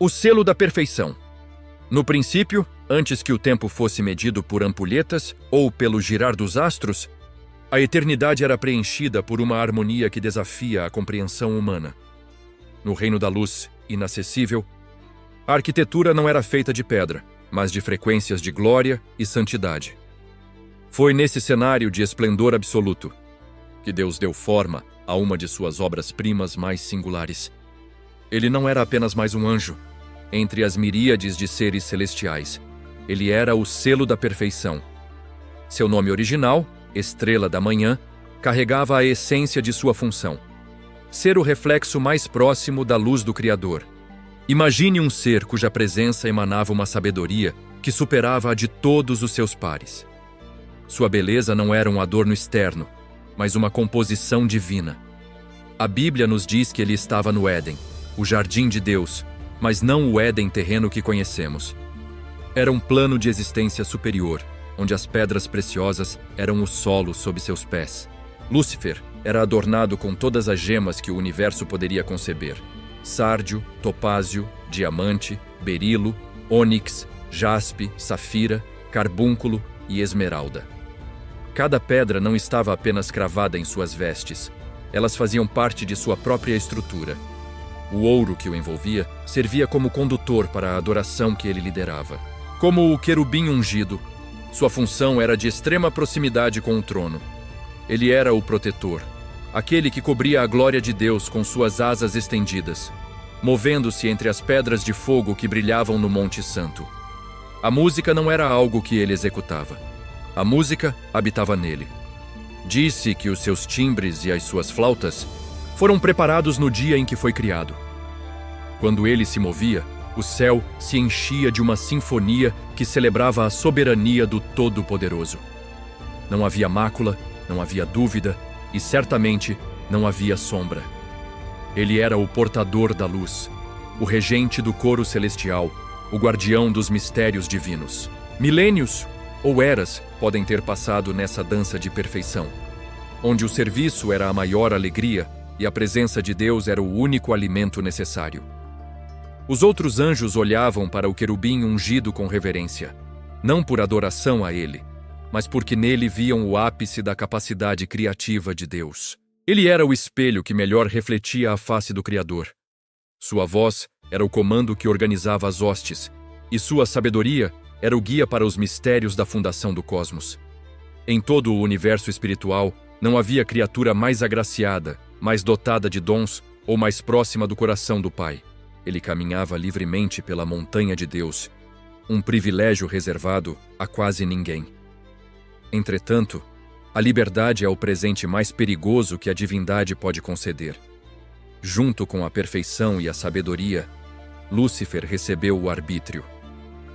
O selo da perfeição. No princípio, antes que o tempo fosse medido por ampulhetas ou pelo girar dos astros, a eternidade era preenchida por uma harmonia que desafia a compreensão humana. No reino da luz inacessível, a arquitetura não era feita de pedra, mas de frequências de glória e santidade. Foi nesse cenário de esplendor absoluto que Deus deu forma a uma de suas obras-primas mais singulares. Ele não era apenas mais um anjo entre as miríades de seres celestiais. Ele era o selo da perfeição. Seu nome original, Estrela da Manhã, carregava a essência de sua função: ser o reflexo mais próximo da luz do Criador. Imagine um ser cuja presença emanava uma sabedoria que superava a de todos os seus pares. Sua beleza não era um adorno externo, mas uma composição divina. A Bíblia nos diz que ele estava no Éden, o jardim de Deus, mas não o Éden terreno que conhecemos. Era um plano de existência superior, onde as pedras preciosas eram o solo sob seus pés. Lúcifer era adornado com todas as gemas que o universo poderia conceber: sárdio, topázio, diamante, berilo, ônix, jaspe, safira, carbúnculo e esmeralda. Cada pedra não estava apenas cravada em suas vestes, elas faziam parte de sua própria estrutura. O ouro que o envolvia servia como condutor para a adoração que ele liderava. Como o querubim ungido, sua função era de extrema proximidade com o trono. Ele era o protetor, aquele que cobria a glória de Deus com suas asas estendidas, movendo-se entre as pedras de fogo que brilhavam no Monte Santo. A música não era algo que ele executava. A música habitava nele. Disse que os seus timbres e as suas flautas foram preparados no dia em que foi criado. Quando ele se movia, o céu se enchia de uma sinfonia que celebrava a soberania do Todo-Poderoso. Não havia mácula, não havia dúvida e certamente não havia sombra. Ele era o portador da luz, o regente do coro celestial, o guardião dos mistérios divinos. Milênios ou eras podem ter passado nessa dança de perfeição, onde o serviço era a maior alegria e a presença de Deus era o único alimento necessário. Os outros anjos olhavam para o querubim ungido com reverência, não por adoração a ele, mas porque nele viam o ápice da capacidade criativa de Deus. Ele era o espelho que melhor refletia a face do Criador. Sua voz era o comando que organizava as hostes, e sua sabedoria era o guia para os mistérios da fundação do cosmos. Em todo o universo espiritual, não havia criatura mais agraciada, mais dotada de dons ou mais próxima do coração do Pai. Ele caminhava livremente pela montanha de Deus, um privilégio reservado a quase ninguém. Entretanto, a liberdade é o presente mais perigoso que a divindade pode conceder. Junto com a perfeição e a sabedoria, Lúcifer recebeu o arbítrio.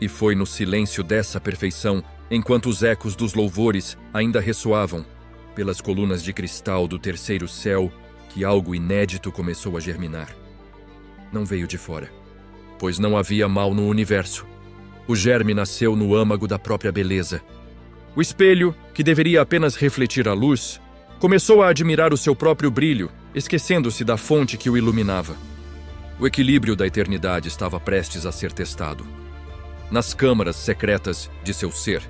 E foi no silêncio dessa perfeição, enquanto os ecos dos louvores ainda ressoavam pelas colunas de cristal do terceiro céu, que algo inédito começou a germinar. Não veio de fora, pois não havia mal no universo. O germe nasceu no âmago da própria beleza. O espelho, que deveria apenas refletir a luz, começou a admirar o seu próprio brilho, esquecendo-se da fonte que o iluminava. O equilíbrio da eternidade estava prestes a ser testado. Nas câmaras secretas de seu ser,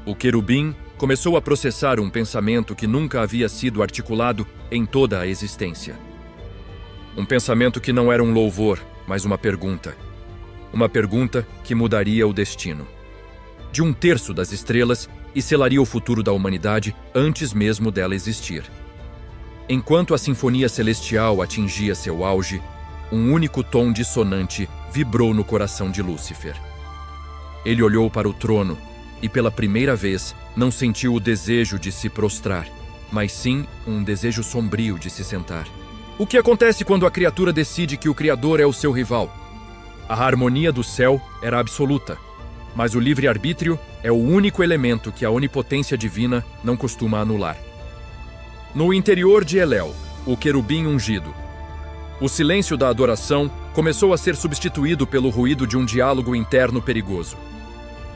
o querubim começou a processar um pensamento que nunca havia sido articulado em toda a existência. Um pensamento que não era um louvor, mas uma pergunta. Uma pergunta que mudaria o destino de 1/3 das estrelas e selaria o futuro da humanidade antes mesmo dela existir. Enquanto a sinfonia celestial atingia seu auge, um único tom dissonante vibrou no coração de Lúcifer. Ele olhou para o trono e, pela primeira vez, não sentiu o desejo de se prostrar, mas sim um desejo sombrio de se sentar. O que acontece quando a criatura decide que o Criador é o seu rival? A harmonia do céu era absoluta, mas o livre-arbítrio é o único elemento que a onipotência divina não costuma anular. No interior de Elel, o querubim ungido, o silêncio da adoração começou a ser substituído pelo ruído de um diálogo interno perigoso.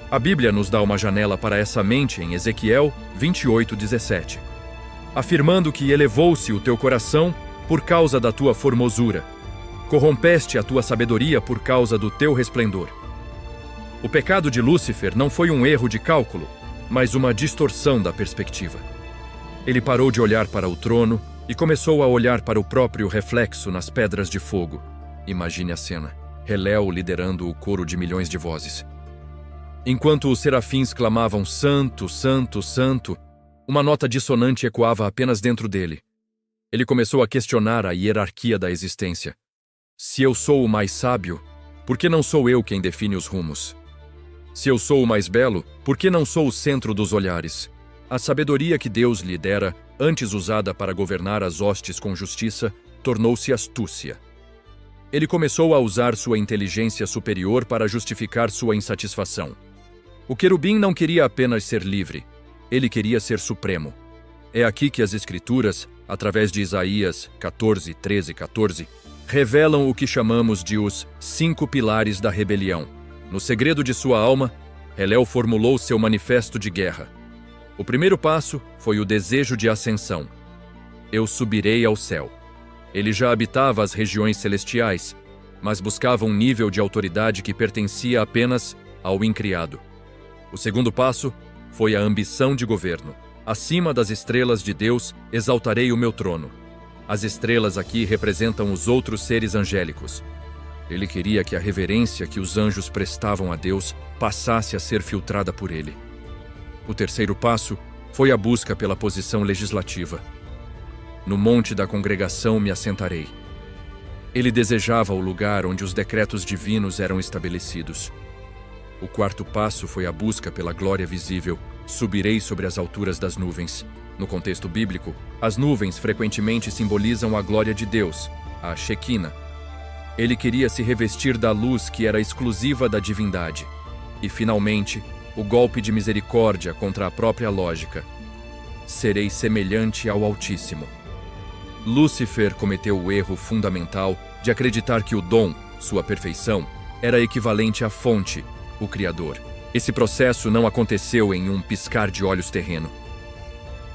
A Bíblia nos dá uma janela para essa mente em Ezequiel 28:17, afirmando que elevou-se o teu coração por causa da tua formosura. Corrompeste a tua sabedoria por causa do teu resplendor. O pecado de Lúcifer não foi um erro de cálculo, mas uma distorção da perspectiva. Ele parou de olhar para o trono e começou a olhar para o próprio reflexo nas pedras de fogo. Imagine a cena. Helel liderando o coro de milhões de vozes. Enquanto os serafins clamavam Santo, Santo, Santo, uma nota dissonante ecoava apenas dentro dele. Ele começou a questionar a hierarquia da existência. Se eu sou o mais sábio, por que não sou eu quem define os rumos? Se eu sou o mais belo, por que não sou o centro dos olhares? A sabedoria que Deus lhe dera, antes usada para governar as hostes com justiça, tornou-se astúcia. Ele começou a usar sua inteligência superior para justificar sua insatisfação. O querubim não queria apenas ser livre, ele queria ser supremo. É aqui que as Escrituras, através de Isaías 14, 13 e 14, revelam o que chamamos de os 5 pilares da rebelião. No segredo de sua alma, Helel formulou seu manifesto de guerra. O primeiro passo foi o desejo de ascensão. Eu subirei ao céu. Ele já habitava as regiões celestiais, mas buscava um nível de autoridade que pertencia apenas ao incriado. O segundo passo foi a ambição de governo. Acima das estrelas de Deus, exaltarei o meu trono. As estrelas aqui representam os outros seres angélicos. Ele queria que a reverência que os anjos prestavam a Deus passasse a ser filtrada por ele. O terceiro passo foi a busca pela posição legislativa. No monte da congregação me assentarei. Ele desejava o lugar onde os decretos divinos eram estabelecidos. O quarto passo foi a busca pela glória visível. Subirei sobre as alturas das nuvens. No contexto bíblico, as nuvens frequentemente simbolizam a glória de Deus, a Shequina. Ele queria se revestir da luz que era exclusiva da divindade. E, finalmente, o golpe de misericórdia contra a própria lógica. Serei semelhante ao Altíssimo. Lúcifer cometeu o erro fundamental de acreditar que o dom, sua perfeição, era equivalente à fonte, o Criador. Esse processo não aconteceu em um piscar de olhos terreno.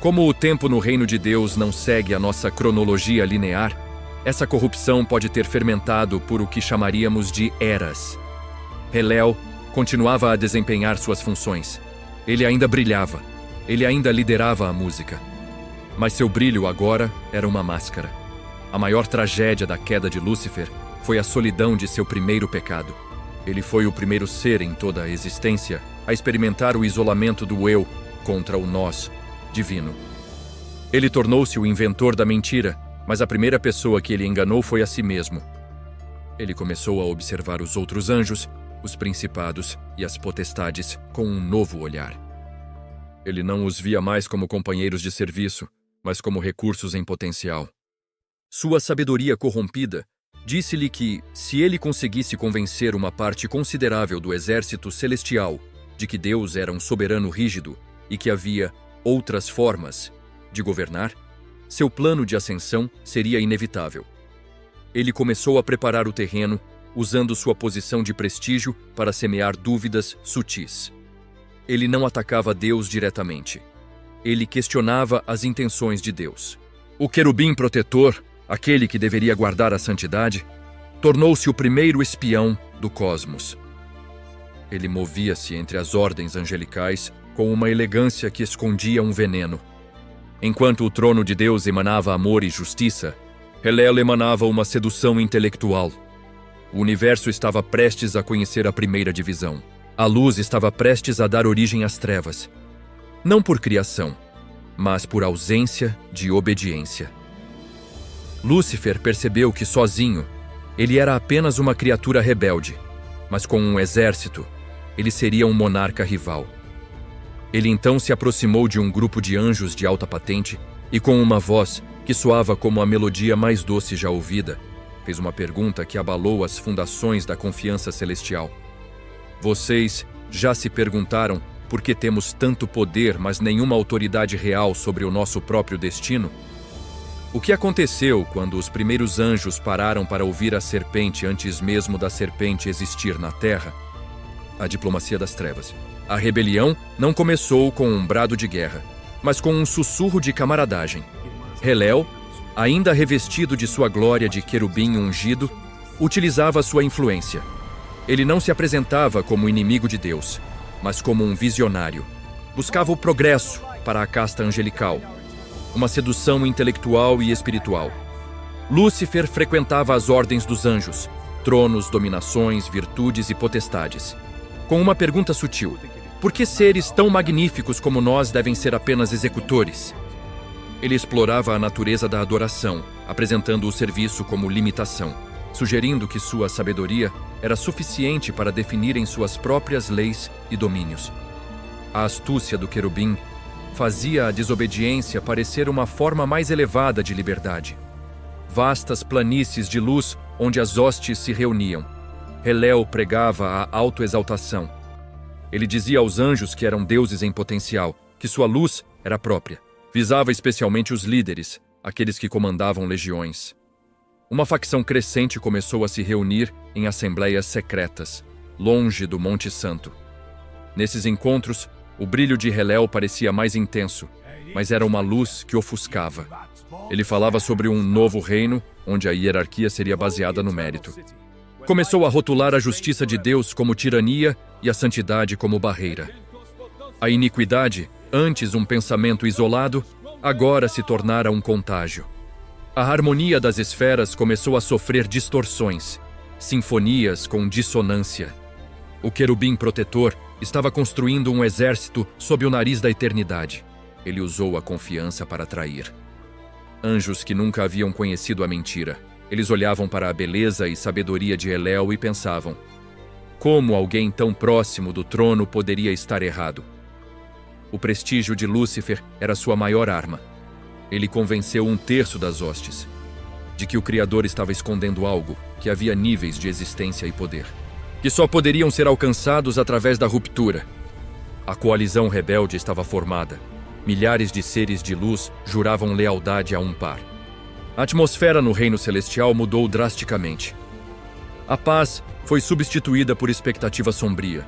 Como o tempo no reino de Deus não segue a nossa cronologia linear, essa corrupção pode ter fermentado por o que chamaríamos de eras. Helel continuava a desempenhar suas funções. Ele ainda brilhava. Ele ainda liderava a música. Mas seu brilho agora era uma máscara. A maior tragédia da queda de Lúcifer foi a solidão de seu primeiro pecado. Ele foi o primeiro ser em toda a existência a experimentar o isolamento do eu contra o nós divino. Ele tornou-se o inventor da mentira, mas a primeira pessoa que ele enganou foi a si mesmo. Ele começou a observar os outros anjos, os principados e as potestades com um novo olhar. Ele não os via mais como companheiros de serviço, mas como recursos em potencial. Sua sabedoria corrompida disse-lhe que, se ele conseguisse convencer uma parte considerável do exército celestial de que Deus era um soberano rígido e que havia outras formas de governar, seu plano de ascensão seria inevitável. Ele começou a preparar o terreno, usando sua posição de prestígio para semear dúvidas sutis. Ele não atacava Deus diretamente. Ele questionava as intenções de Deus. O querubim protetor, aquele que deveria guardar a santidade, tornou-se o primeiro espião do cosmos. Ele movia-se entre as ordens angelicais com uma elegância que escondia um veneno. Enquanto o trono de Deus emanava amor e justiça, Helel emanava uma sedução intelectual. O universo estava prestes a conhecer a primeira divisão. A luz estava prestes a dar origem às trevas. Não por criação, mas por ausência de obediência. Lúcifer percebeu que sozinho, ele era apenas uma criatura rebelde, mas com um exército, ele seria um monarca rival. Ele então se aproximou de um grupo de anjos de alta patente e, com uma voz que soava como a melodia mais doce já ouvida, fez uma pergunta que abalou as fundações da confiança celestial. Vocês já se perguntaram por que temos tanto poder, mas nenhuma autoridade real sobre o nosso próprio destino? O que aconteceu quando os primeiros anjos pararam para ouvir a serpente antes mesmo da serpente existir na terra? A diplomacia das trevas. A rebelião não começou com um brado de guerra, mas com um sussurro de camaradagem. Helel, ainda revestido de sua glória de querubim ungido, utilizava sua influência. Ele não se apresentava como inimigo de Deus, mas como um visionário. Buscava o progresso para a casta angelical, uma sedução intelectual e espiritual. Lúcifer frequentava as ordens dos anjos, tronos, dominações, virtudes e potestades, com uma pergunta sutil: por que seres tão magníficos como nós devem ser apenas executores? Ele explorava a natureza da adoração, apresentando o serviço como limitação, sugerindo que sua sabedoria era suficiente para definirem suas próprias leis e domínios. A astúcia do querubim fazia a desobediência parecer uma forma mais elevada de liberdade. Vastas planícies de luz onde as hostes se reuniam. Helel pregava a autoexaltação. Ele dizia aos anjos que eram deuses em potencial, que sua luz era própria. Visava especialmente os líderes, aqueles que comandavam legiões. Uma facção crescente começou a se reunir em assembleias secretas, longe do Monte Santo. Nesses encontros, o brilho de Helel parecia mais intenso, mas era uma luz que ofuscava. Ele falava sobre um novo reino, onde a hierarquia seria baseada no mérito. Começou a rotular a justiça de Deus como tirania e a santidade como barreira. A iniquidade, antes um pensamento isolado, agora se tornara um contágio. A harmonia das esferas começou a sofrer distorções, sinfonias com dissonância. O querubim protetor estava construindo um exército sob o nariz da eternidade. Ele usou a confiança para atrair anjos que nunca haviam conhecido a mentira. Eles olhavam para a beleza e sabedoria de Helel e pensavam: como alguém tão próximo do trono poderia estar errado? O prestígio de Lúcifer era sua maior arma. Ele convenceu um terço das hostes de que o Criador estava escondendo algo, que havia níveis de existência e poder, que só poderiam ser alcançados através da ruptura. A coalizão rebelde estava formada. Milhares de seres de luz juravam lealdade a um par. A atmosfera no reino celestial mudou drasticamente. A paz foi substituída por expectativa sombria.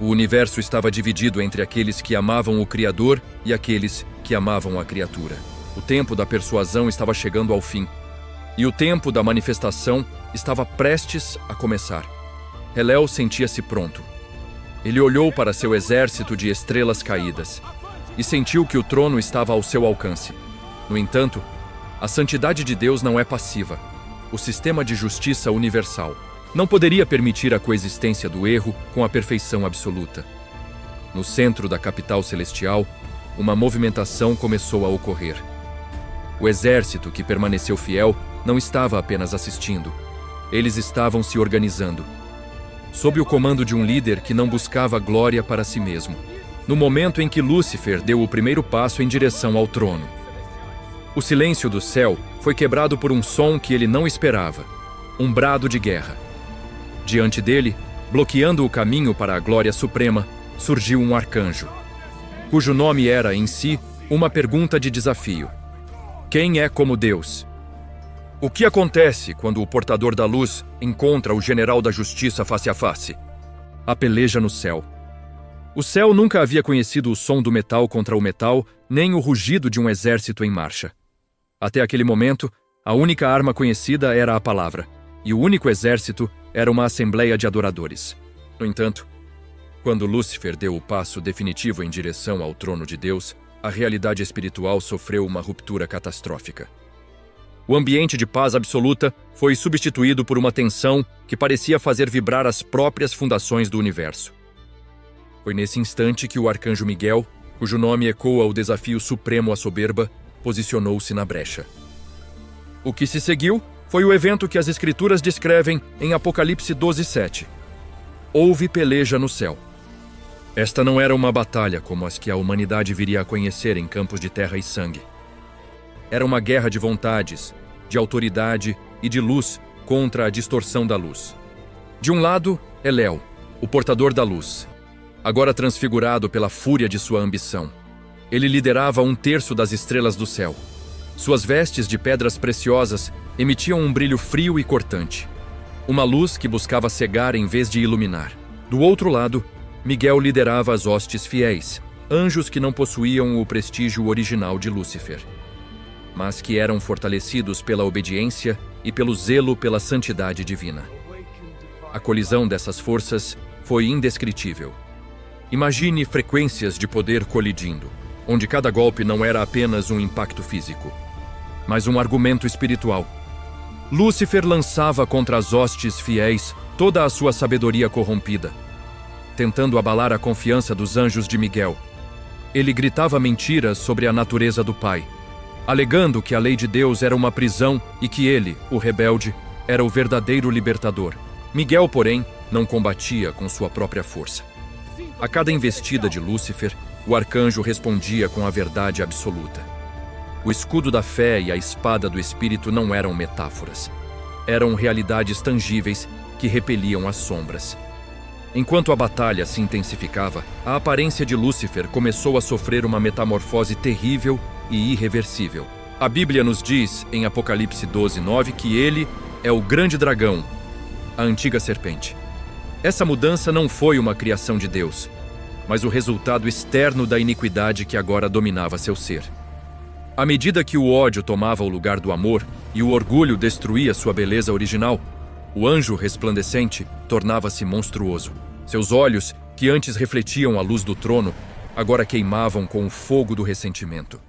O universo estava dividido entre aqueles que amavam o Criador e aqueles que amavam a criatura. O tempo da persuasão estava chegando ao fim, e o tempo da manifestação estava prestes a começar. Helel sentia-se pronto. Ele olhou para seu exército de estrelas caídas e sentiu que o trono estava ao seu alcance. No entanto, a santidade de Deus não é passiva. O sistema de justiça universal não poderia permitir a coexistência do erro com a perfeição absoluta. No centro da capital celestial, uma movimentação começou a ocorrer. O exército que permaneceu fiel não estava apenas assistindo. Eles estavam se organizando, sob o comando de um líder que não buscava glória para si mesmo. No momento em que Lúcifer deu o primeiro passo em direção ao trono, o silêncio do céu foi quebrado por um som que ele não esperava, um brado de guerra. Diante dele, bloqueando o caminho para a glória suprema, surgiu um arcanjo, cujo nome era, em si, uma pergunta de desafio. Quem é como Deus? O que acontece quando o portador da luz encontra o general da justiça face a face? A peleja no céu. O céu nunca havia conhecido o som do metal contra o metal, nem o rugido de um exército em marcha. Até aquele momento, a única arma conhecida era a palavra, e o único exército era uma assembleia de adoradores. No entanto, quando Lúcifer deu o passo definitivo em direção ao trono de Deus, a realidade espiritual sofreu uma ruptura catastrófica. O ambiente de paz absoluta foi substituído por uma tensão que parecia fazer vibrar as próprias fundações do universo. Foi nesse instante que o arcanjo Miguel, cujo nome ecoa o desafio supremo à soberba, posicionou-se na brecha. O que se seguiu foi o evento que as Escrituras descrevem em Apocalipse 12:7. Houve peleja no céu. Esta não era uma batalha como as que a humanidade viria a conhecer em campos de terra e sangue. Era uma guerra de vontades, de autoridade e de luz contra a distorção da luz. De um lado, Helel, o portador da luz, agora transfigurado pela fúria de sua ambição. Ele liderava um terço das estrelas do céu. Suas vestes de pedras preciosas emitiam um brilho frio e cortante, uma luz que buscava cegar em vez de iluminar. Do outro lado, Miguel liderava as hostes fiéis, anjos que não possuíam o prestígio original de Lúcifer, mas que eram fortalecidos pela obediência e pelo zelo pela santidade divina. A colisão dessas forças foi indescritível. Imagine frequências de poder colidindo, onde cada golpe não era apenas um impacto físico, mas um argumento espiritual. Lúcifer lançava contra as hostes fiéis toda a sua sabedoria corrompida, tentando abalar a confiança dos anjos de Miguel. Ele gritava mentiras sobre a natureza do Pai, alegando que a lei de Deus era uma prisão e que ele, o rebelde, era o verdadeiro libertador. Miguel, porém, não combatia com sua própria força. A cada investida de Lúcifer, o arcanjo respondia com a verdade absoluta. O escudo da fé e a espada do Espírito não eram metáforas. Eram realidades tangíveis que repeliam as sombras. Enquanto a batalha se intensificava, a aparência de Lúcifer começou a sofrer uma metamorfose terrível e irreversível. A Bíblia nos diz, em Apocalipse 12:9, que ele é o grande dragão, a antiga serpente. Essa mudança não foi uma criação de Deus, mas o resultado externo da iniquidade que agora dominava seu ser. À medida que o ódio tomava o lugar do amor e o orgulho destruía sua beleza original, o anjo resplandecente tornava-se monstruoso. Seus olhos, que antes refletiam a luz do trono, agora queimavam com o fogo do ressentimento.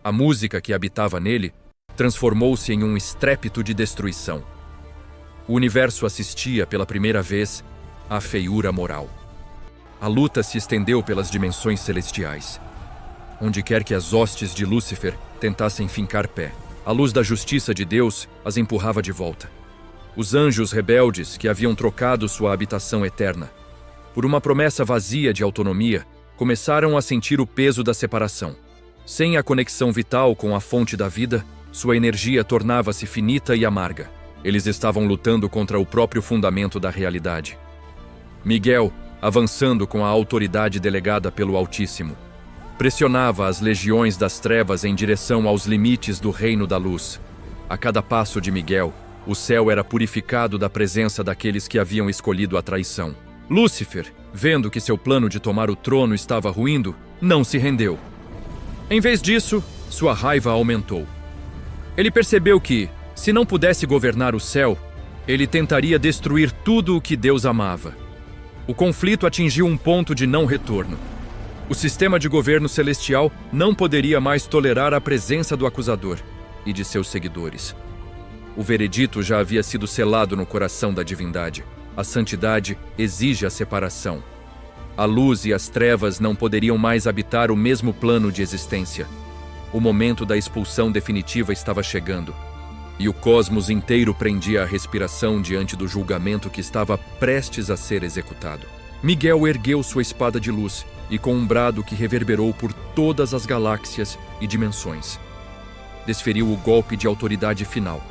A música que habitava nele transformou-se em um estrépito de destruição. O universo assistia pela primeira vez à feiura moral. A luta se estendeu pelas dimensões celestiais. Onde quer que as hostes de Lúcifer tentassem fincar pé, a luz da justiça de Deus as empurrava de volta. Os anjos rebeldes que haviam trocado sua habitação eterna por uma promessa vazia de autonomia começaram a sentir o peso da separação. Sem a conexão vital com a fonte da vida, sua energia tornava-se finita e amarga. Eles estavam lutando contra o próprio fundamento da realidade. Miguel, avançando com a autoridade delegada pelo Altíssimo, pressionava as legiões das trevas em direção aos limites do reino da luz. A cada passo de Miguel, o céu era purificado da presença daqueles que haviam escolhido a traição. Lúcifer, vendo que seu plano de tomar o trono estava ruindo, não se rendeu. Em vez disso, sua raiva aumentou. Ele percebeu que, se não pudesse governar o céu, ele tentaria destruir tudo o que Deus amava. O conflito atingiu um ponto de não retorno. O sistema de governo celestial não poderia mais tolerar a presença do acusador e de seus seguidores. O veredito já havia sido selado no coração da divindade. A santidade exige a separação. A luz e as trevas não poderiam mais habitar o mesmo plano de existência. O momento da expulsão definitiva estava chegando, e o cosmos inteiro prendia a respiração diante do julgamento que estava prestes a ser executado. Miguel ergueu sua espada de luz e, com um brado que reverberou por todas as galáxias e dimensões, desferiu o golpe de autoridade final.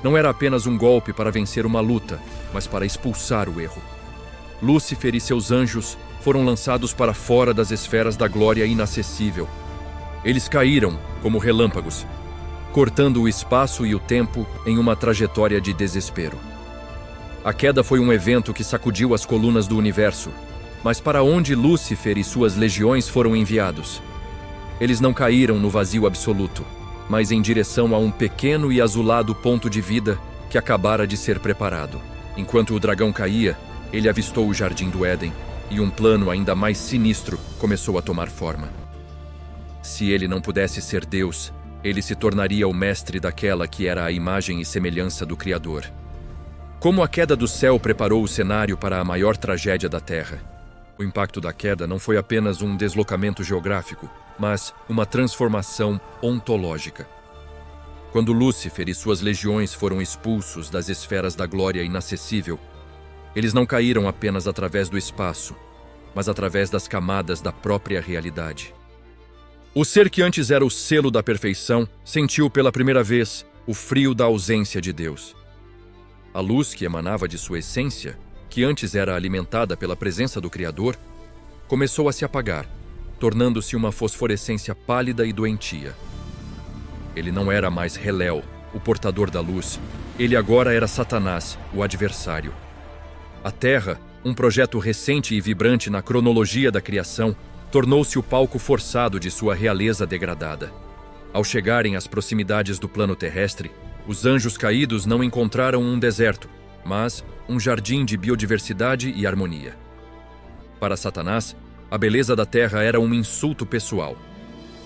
Não era apenas um golpe para vencer uma luta, mas para expulsar o erro. Lúcifer e seus anjos foram lançados para fora das esferas da glória inacessível. Eles caíram como relâmpagos, cortando o espaço e o tempo em uma trajetória de desespero. A queda foi um evento que sacudiu as colunas do universo, mas para onde Lúcifer e suas legiões foram enviados? Eles não caíram no vazio absoluto, mas em direção a um pequeno e azulado ponto de vida que acabara de ser preparado. Enquanto o dragão caía, ele avistou o Jardim do Éden, e um plano ainda mais sinistro começou a tomar forma. Se ele não pudesse ser Deus, ele se tornaria o mestre daquela que era a imagem e semelhança do Criador. Como a queda do céu preparou o cenário para a maior tragédia da Terra. O impacto da queda não foi apenas um deslocamento geográfico, mas uma transformação ontológica. Quando Lúcifer e suas legiões foram expulsos das esferas da glória inacessível, eles não caíram apenas através do espaço, mas através das camadas da própria realidade. O ser que antes era o selo da perfeição sentiu pela primeira vez o frio da ausência de Deus. A luz que emanava de sua essência, que antes era alimentada pela presença do Criador, começou a se apagar, tornando-se uma fosforescência pálida e doentia. Ele não era mais Helel, o portador da luz. Ele agora era Satanás, o adversário. A Terra, um projeto recente e vibrante na cronologia da criação, tornou-se o palco forçado de sua realeza degradada. Ao chegarem às proximidades do plano terrestre, Os anjos caídos não encontraram um deserto, mas um jardim de biodiversidade e harmonia. Para Satanás, a beleza da terra era um insulto pessoal.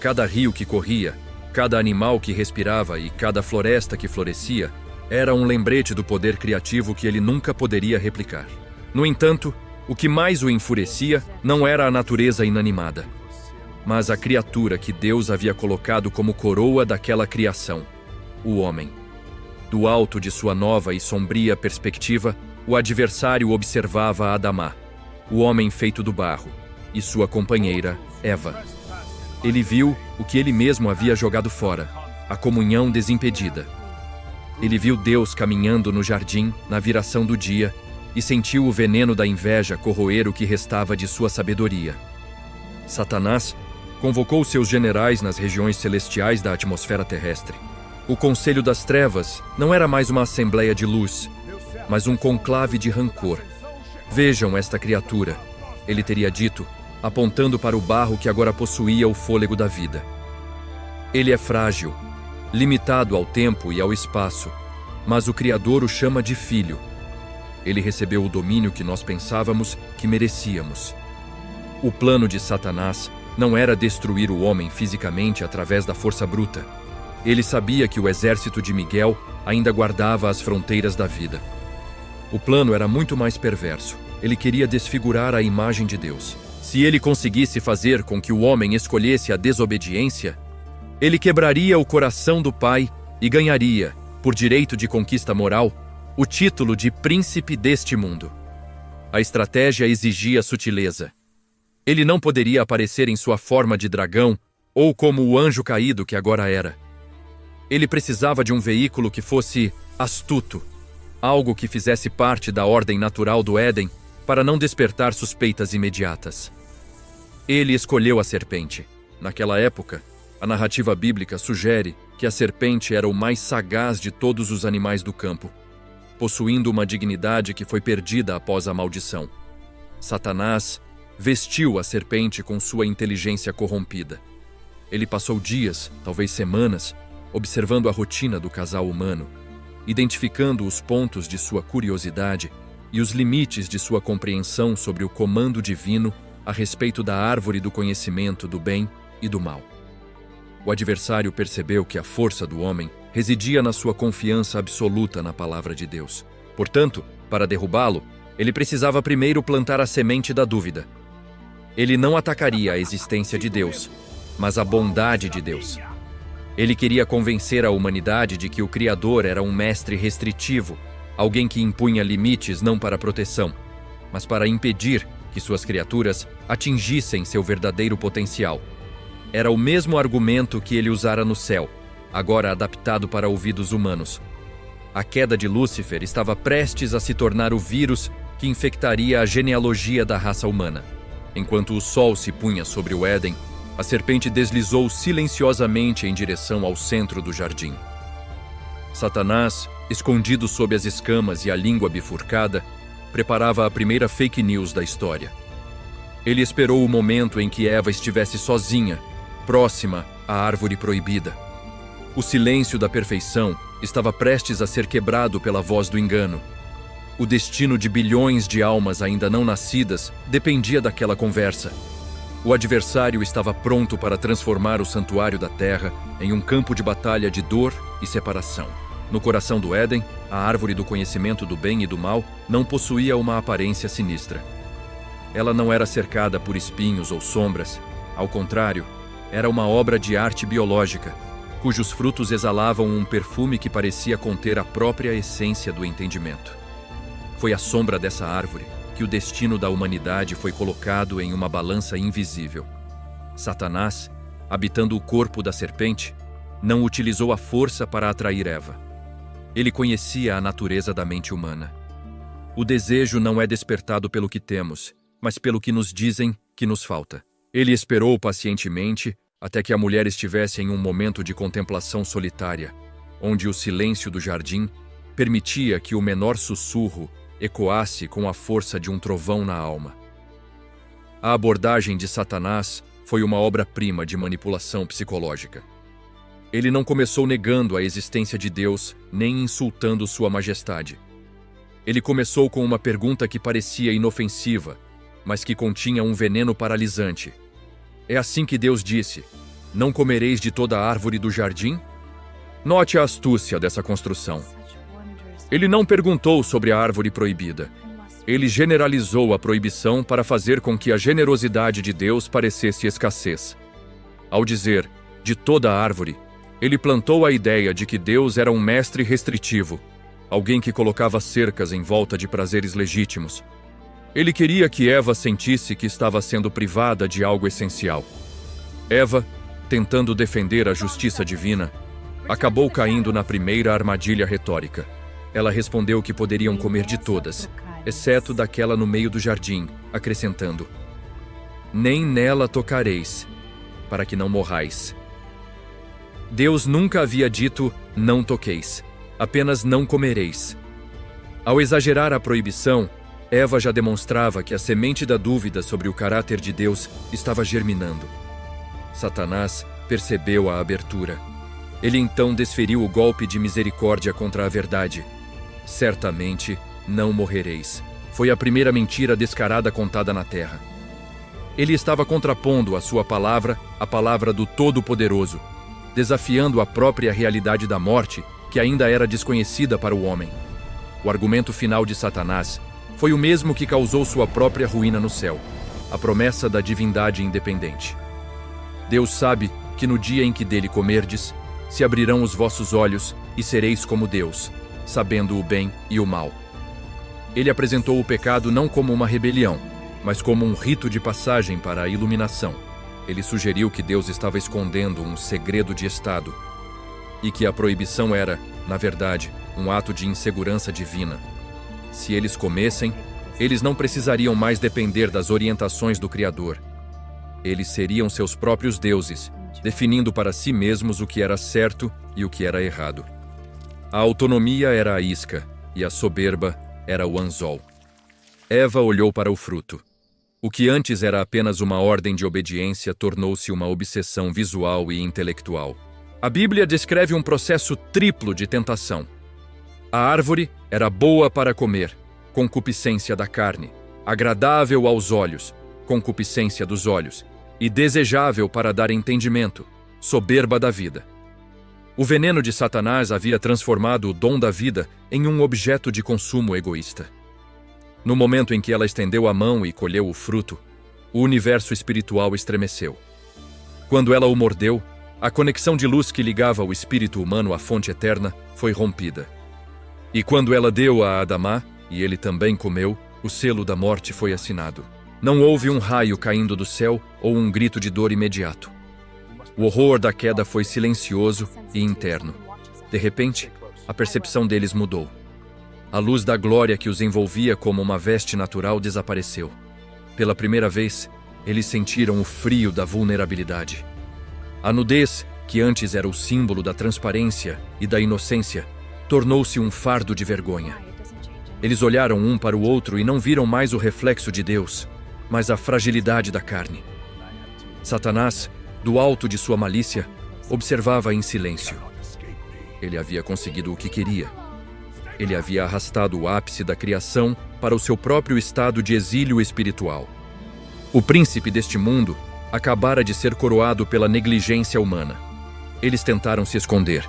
Cada rio que corria, cada animal que respirava e cada floresta que florescia era um lembrete do poder criativo que ele nunca poderia replicar. No entanto, o que mais o enfurecia não era a natureza inanimada, mas a criatura que Deus havia colocado como coroa daquela criação, o homem. Do alto de sua nova e sombria perspectiva, o adversário observava Adamá, o homem feito do barro, e sua companheira, Eva. Ele viu o que ele mesmo havia jogado fora, a comunhão desimpedida. Ele viu Deus caminhando no jardim, na viração do dia, e sentiu o veneno da inveja corroer o que restava de sua sabedoria. Satanás convocou seus generais nas regiões celestiais da atmosfera terrestre. O Conselho das Trevas não era mais uma assembleia de luz, mas um conclave de rancor. Vejam esta criatura, ele teria dito, apontando para o barro que agora possuía o fôlego da vida. Ele é frágil, limitado ao tempo e ao espaço, mas o Criador o chama de filho. Ele recebeu o domínio que nós pensávamos que merecíamos. O plano de Satanás não era destruir o homem fisicamente através da força bruta. Ele sabia que o exército de Miguel ainda guardava as fronteiras da vida. O plano era muito mais perverso. Ele queria desfigurar a imagem de Deus. Se ele conseguisse fazer com que o homem escolhesse a desobediência, ele quebraria o coração do Pai e ganharia, por direito de conquista moral, o título de príncipe deste mundo. A estratégia exigia sutileza. Ele não poderia aparecer em sua forma de dragão ou como o anjo caído que agora era. Ele precisava de um veículo que fosse astuto, algo que fizesse parte da ordem natural do Éden para não despertar suspeitas imediatas. Ele escolheu a serpente. Naquela época, a narrativa bíblica sugere que a serpente era o mais sagaz de todos os animais do campo, possuindo uma dignidade que foi perdida após a maldição. Satanás vestiu a serpente com sua inteligência corrompida. Ele passou dias, talvez semanas, observando a rotina do casal humano, identificando os pontos de sua curiosidade e os limites de sua compreensão sobre o comando divino a respeito da árvore do conhecimento do bem e do mal. O adversário percebeu que a força do homem residia na sua confiança absoluta na palavra de Deus. Portanto, para derrubá-lo, ele precisava primeiro plantar a semente da dúvida. Ele não atacaria a existência de Deus, mas a bondade de Deus. Ele queria convencer a humanidade de que o Criador era um mestre restritivo, alguém que impunha limites não para proteção, mas para impedir que suas criaturas atingissem seu verdadeiro potencial. Era o mesmo argumento que ele usara no céu, agora adaptado para ouvidos humanos. A queda de Lúcifer estava prestes a se tornar o vírus que infectaria a genealogia da raça humana. Enquanto o sol se punha sobre o Éden, a serpente deslizou silenciosamente em direção ao centro do jardim. Satanás, escondido sob as escamas e a língua bifurcada, preparava a primeira fake news da história. Ele esperou o momento em que Eva estivesse sozinha, próxima à árvore proibida. O silêncio da perfeição estava prestes a ser quebrado pela voz do engano. O destino de bilhões de almas ainda não nascidas dependia daquela conversa. O adversário estava pronto para transformar o santuário da terra em um campo de batalha de dor e separação. No coração do Éden, a árvore do conhecimento do bem e do mal não possuía uma aparência sinistra. Ela não era cercada por espinhos ou sombras. Ao contrário, era uma obra de arte biológica, cujos frutos exalavam um perfume que parecia conter a própria essência do entendimento. Foi à sombra dessa árvore que o destino da humanidade foi colocado em uma balança invisível. Satanás, habitando o corpo da serpente, não utilizou a força para atrair Eva. Ele conhecia a natureza da mente humana. O desejo não é despertado pelo que temos, mas pelo que nos dizem que nos falta. Ele esperou pacientemente até que a mulher estivesse em um momento de contemplação solitária, onde o silêncio do jardim permitia que o menor sussurro ecoasse com a força de um trovão na alma. A abordagem de Satanás foi uma obra-prima de manipulação psicológica. Ele não começou negando a existência de Deus, nem insultando sua majestade. Ele começou com uma pergunta que parecia inofensiva, mas que continha um veneno paralisante. É assim que Deus disse: não comereis de toda a árvore do jardim? Note a astúcia dessa construção. Ele não perguntou sobre a árvore proibida. Ele generalizou a proibição para fazer com que a generosidade de Deus parecesse escassez. Ao dizer de toda a árvore, ele plantou a ideia de que Deus era um mestre restritivo, alguém que colocava cercas em volta de prazeres legítimos. Ele queria que Eva sentisse que estava sendo privada de algo essencial. Eva, tentando defender a justiça divina, acabou caindo na primeira armadilha retórica. Ela respondeu que poderiam comer de todas, exceto daquela no meio do jardim, acrescentando: nem nela tocareis, para que não morrais. Deus nunca havia dito: não toqueis, apenas não comereis. Ao exagerar a proibição, Eva já demonstrava que a semente da dúvida sobre o caráter de Deus estava germinando. Satanás percebeu a abertura. Ele então desferiu o golpe de misericórdia contra a verdade. Certamente não morrereis. Foi a primeira mentira descarada contada na terra. Ele estava contrapondo a sua palavra à palavra do Todo-Poderoso, desafiando a própria realidade da morte, que ainda era desconhecida para o homem. O argumento final de Satanás foi o mesmo que causou sua própria ruína no céu: a promessa da divindade independente. Deus sabe que no dia em que dele comerdes, se abrirão os vossos olhos e sereis como Deus, sabendo o bem e o mal. Ele apresentou o pecado não como uma rebelião, mas como um rito de passagem para a iluminação. Ele sugeriu que Deus estava escondendo um segredo de Estado e que a proibição era, na verdade, um ato de insegurança divina. Se eles comessem, eles não precisariam mais depender das orientações do Criador. Eles seriam seus próprios deuses, definindo para si mesmos o que era certo e o que era errado. A autonomia era a isca e a soberba era o anzol. Eva olhou para o fruto. O que antes era apenas uma ordem de obediência tornou-se uma obsessão visual e intelectual. A Bíblia descreve um processo triplo de tentação. A árvore era boa para comer, concupiscência da carne, agradável aos olhos, concupiscência dos olhos, e desejável para dar entendimento, soberba da vida. O veneno de Satanás havia transformado o dom da vida em um objeto de consumo egoísta. No momento em que ela estendeu a mão e colheu o fruto, o universo espiritual estremeceu. Quando ela o mordeu, a conexão de luz que ligava o espírito humano à fonte eterna foi rompida. E quando ela deu a Adamá, e ele também comeu, o selo da morte foi assinado. Não houve um raio caindo do céu ou um grito de dor imediato. O horror da queda foi silencioso e interno. De repente, a percepção deles mudou. A luz da glória que os envolvia como uma veste natural desapareceu. Pela primeira vez, eles sentiram o frio da vulnerabilidade. A nudez, que antes era o símbolo da transparência e da inocência, tornou-se um fardo de vergonha. Eles olharam um para o outro e não viram mais o reflexo de Deus, mas a fragilidade da carne. Satanás, do alto de sua malícia, observava em silêncio. Ele havia conseguido o que queria. Ele havia arrastado o ápice da criação para o seu próprio estado de exílio espiritual. O príncipe deste mundo acabara de ser coroado pela negligência humana. Eles tentaram se esconder.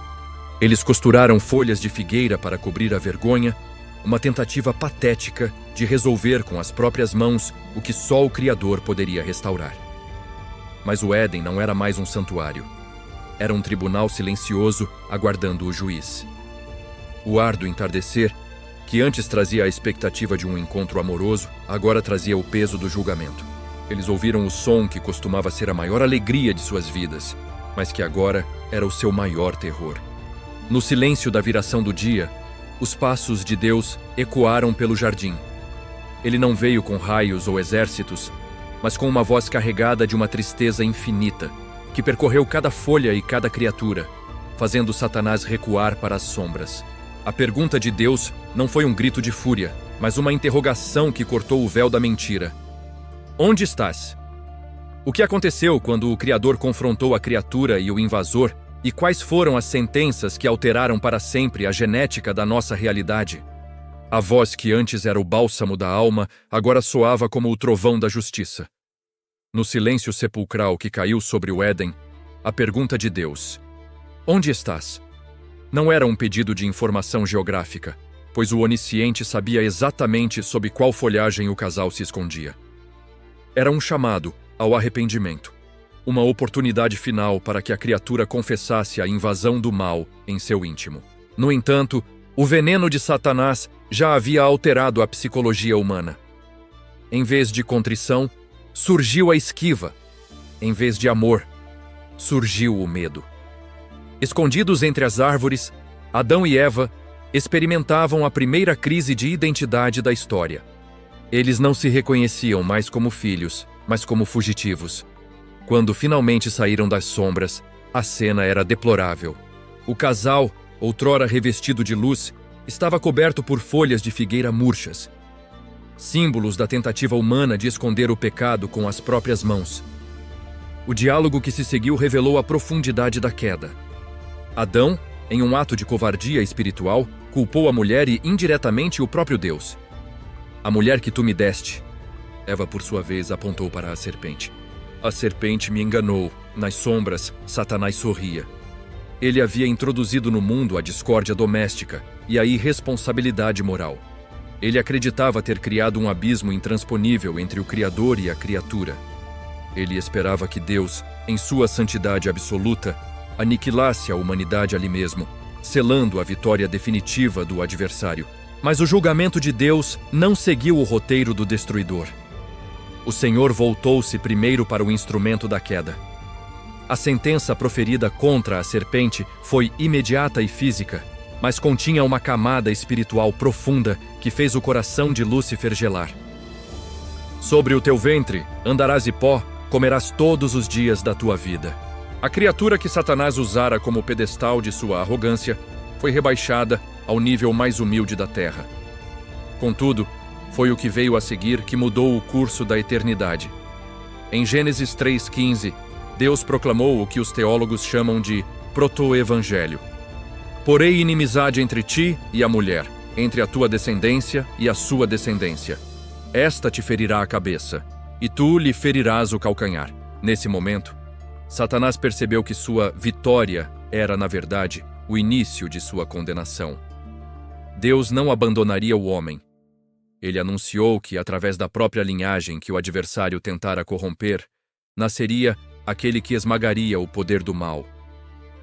Eles costuraram folhas de figueira para cobrir a vergonha, uma tentativa patética de resolver com as próprias mãos o que só o Criador poderia restaurar. Mas o Éden não era mais um santuário. Era um tribunal silencioso aguardando o juiz. O ar do entardecer, que antes trazia a expectativa de um encontro amoroso, agora trazia o peso do julgamento. Eles ouviram o som que costumava ser a maior alegria de suas vidas, mas que agora era o seu maior terror. No silêncio da viração do dia, os passos de Deus ecoaram pelo jardim. Ele não veio com raios ou exércitos, mas com uma voz carregada de uma tristeza infinita, que percorreu cada folha e cada criatura, fazendo Satanás recuar para as sombras. A pergunta de Deus não foi um grito de fúria, mas uma interrogação que cortou o véu da mentira. Onde estás? O que aconteceu quando o Criador confrontou a criatura e o invasor E quais foram as sentenças que alteraram para sempre a genética da nossa realidade? A voz que antes era o bálsamo da alma, agora soava como o trovão da justiça. No silêncio sepulcral que caiu sobre o Éden, a pergunta de Deus: onde estás? Não era um pedido de informação geográfica, pois o onisciente sabia exatamente sob qual folhagem o casal se escondia. Era um chamado ao arrependimento, uma oportunidade final para que a criatura confessasse a invasão do mal em seu íntimo. No entanto, o veneno de Satanás já havia alterado a psicologia humana. Em vez de contrição, surgiu a esquiva. Em vez de amor, surgiu o medo. Escondidos entre as árvores, Adão e Eva experimentavam a primeira crise de identidade da história. Eles não se reconheciam mais como filhos, mas como fugitivos. Quando finalmente saíram das sombras, a cena era deplorável. O casal, outrora revestido de luz, estava coberto por folhas de figueira murchas, símbolos da tentativa humana de esconder o pecado com as próprias mãos. O diálogo que se seguiu revelou a profundidade da queda. Adão, em um ato de covardia espiritual, culpou a mulher e, indiretamente, o próprio Deus. A mulher que tu me deste. Eva, por sua vez, apontou para a serpente. A serpente me enganou. Nas sombras, Satanás sorria. Ele havia introduzido no mundo a discórdia doméstica e a irresponsabilidade moral. Ele acreditava ter criado um abismo intransponível entre o Criador e a criatura. Ele esperava que Deus, em sua santidade absoluta, aniquilasse a humanidade ali mesmo, selando a vitória definitiva do adversário. Mas o julgamento de Deus não seguiu o roteiro do destruidor. O Senhor voltou-se primeiro para o instrumento da queda. A sentença proferida contra a serpente foi imediata e física, mas continha uma camada espiritual profunda que fez o coração de Lúcifer gelar. Sobre o teu ventre andarás e pó, comerás todos os dias da tua vida. A criatura que Satanás usara como pedestal de sua arrogância foi rebaixada ao nível mais humilde da terra. Contudo, foi o que veio a seguir que mudou o curso da eternidade. Em Gênesis 3:15, Deus proclamou o que os teólogos chamam de proto-evangelho. Porei inimizade entre ti e a mulher, entre a tua descendência e a sua descendência. Esta te ferirá a cabeça, e tu lhe ferirás o calcanhar. Nesse momento, Satanás percebeu que sua vitória era, na verdade, o início de sua condenação. Deus não abandonaria o homem. Ele anunciou que, através da própria linhagem que o adversário tentara corromper, nasceria aquele que esmagaria o poder do mal.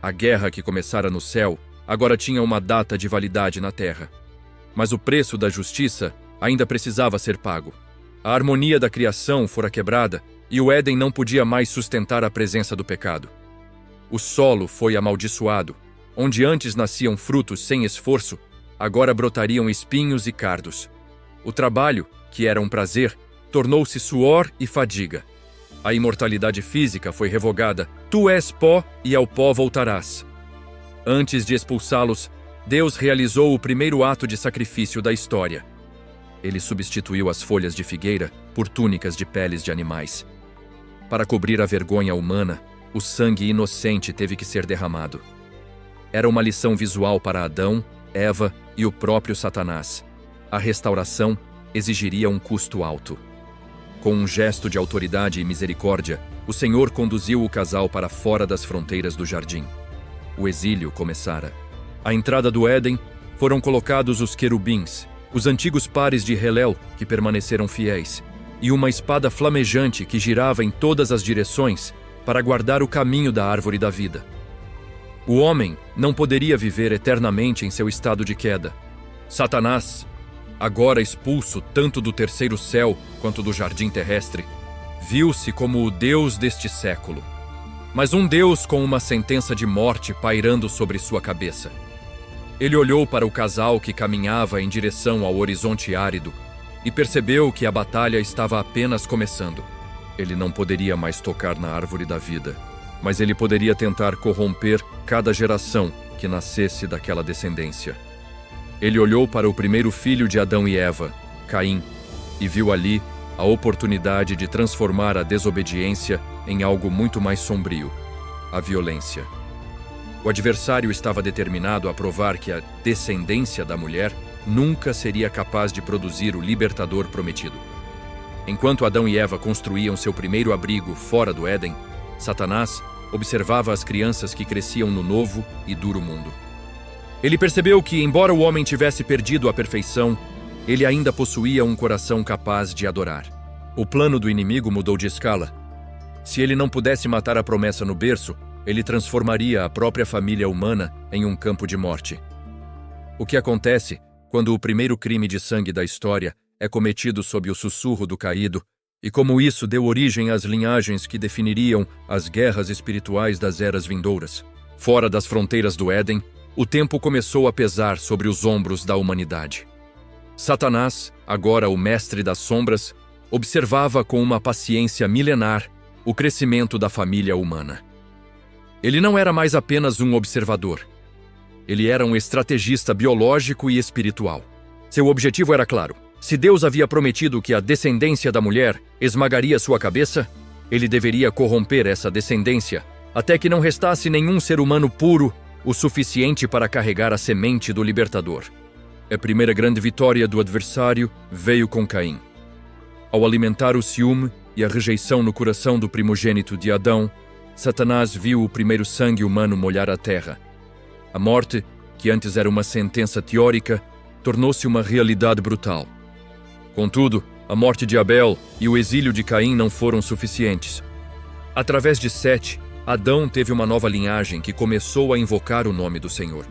A guerra que começara no céu agora tinha uma data de validade na terra. Mas o preço da justiça ainda precisava ser pago. A harmonia da criação fora quebrada e o Éden não podia mais sustentar a presença do pecado. O solo foi amaldiçoado. Onde antes nasciam frutos sem esforço, agora brotariam espinhos e cardos. O trabalho, que era um prazer, tornou-se suor e fadiga. A imortalidade física foi revogada. Tu és pó e ao pó voltarás. Antes de expulsá-los, Deus realizou o primeiro ato de sacrifício da história. Ele substituiu as folhas de figueira por túnicas de peles de animais. Para cobrir a vergonha humana, o sangue inocente teve que ser derramado. Era uma lição visual para Adão, Eva e o próprio Satanás. A restauração exigiria um custo alto. Com um gesto de autoridade e misericórdia, o Senhor conduziu o casal para fora das fronteiras do jardim. O exílio começara. À entrada do Éden foram colocados os querubins, os antigos pares de Helel que permaneceram fiéis, e uma espada flamejante que girava em todas as direções para guardar o caminho da árvore da vida. O homem não poderia viver eternamente em seu estado de queda. Satanás, agora expulso tanto do terceiro céu quanto do jardim terrestre, viu-se como o Deus deste século, mas um Deus com uma sentença de morte pairando sobre sua cabeça. Ele olhou para o casal que caminhava em direção ao horizonte árido e percebeu que a batalha estava apenas começando. Ele não poderia mais tocar na árvore da vida, mas ele poderia tentar corromper cada geração que nascesse daquela descendência. Ele olhou para o primeiro filho de Adão e Eva, Caim, e viu ali a oportunidade de transformar a desobediência em algo muito mais sombrio, a violência. O adversário estava determinado a provar que a descendência da mulher nunca seria capaz de produzir o libertador prometido. Enquanto Adão e Eva construíam seu primeiro abrigo fora do Éden, Satanás observava as crianças que cresciam no novo e duro mundo. Ele percebeu que, embora o homem tivesse perdido a perfeição, ele ainda possuía um coração capaz de adorar. O plano do inimigo mudou de escala. Se ele não pudesse matar a promessa no berço, ele transformaria a própria família humana em um campo de morte. O que acontece quando o primeiro crime de sangue da história é cometido sob o sussurro do caído, e como isso deu origem às linhagens que definiriam as guerras espirituais das eras vindouras. Fora das fronteiras do Éden, o tempo começou a pesar sobre os ombros da humanidade. Satanás, agora o mestre das sombras, observava com uma paciência milenar o crescimento da família humana. Ele não era mais apenas um observador. Ele era um estrategista biológico e espiritual. Seu objetivo era claro. Se Deus havia prometido que a descendência da mulher esmagaria sua cabeça, ele deveria corromper essa descendência, até que não restasse nenhum ser humano puro o suficiente para carregar a semente do libertador. A primeira grande vitória do adversário veio com Caim. Ao alimentar o ciúme e a rejeição no coração do primogênito de Adão, Satanás viu o primeiro sangue humano molhar a terra. A morte, que antes era uma sentença teórica, tornou-se uma realidade brutal. Contudo, a morte de Abel e o exílio de Caim não foram suficientes. Através de Sete, Adão teve uma nova linhagem que começou a invocar o nome do Senhor.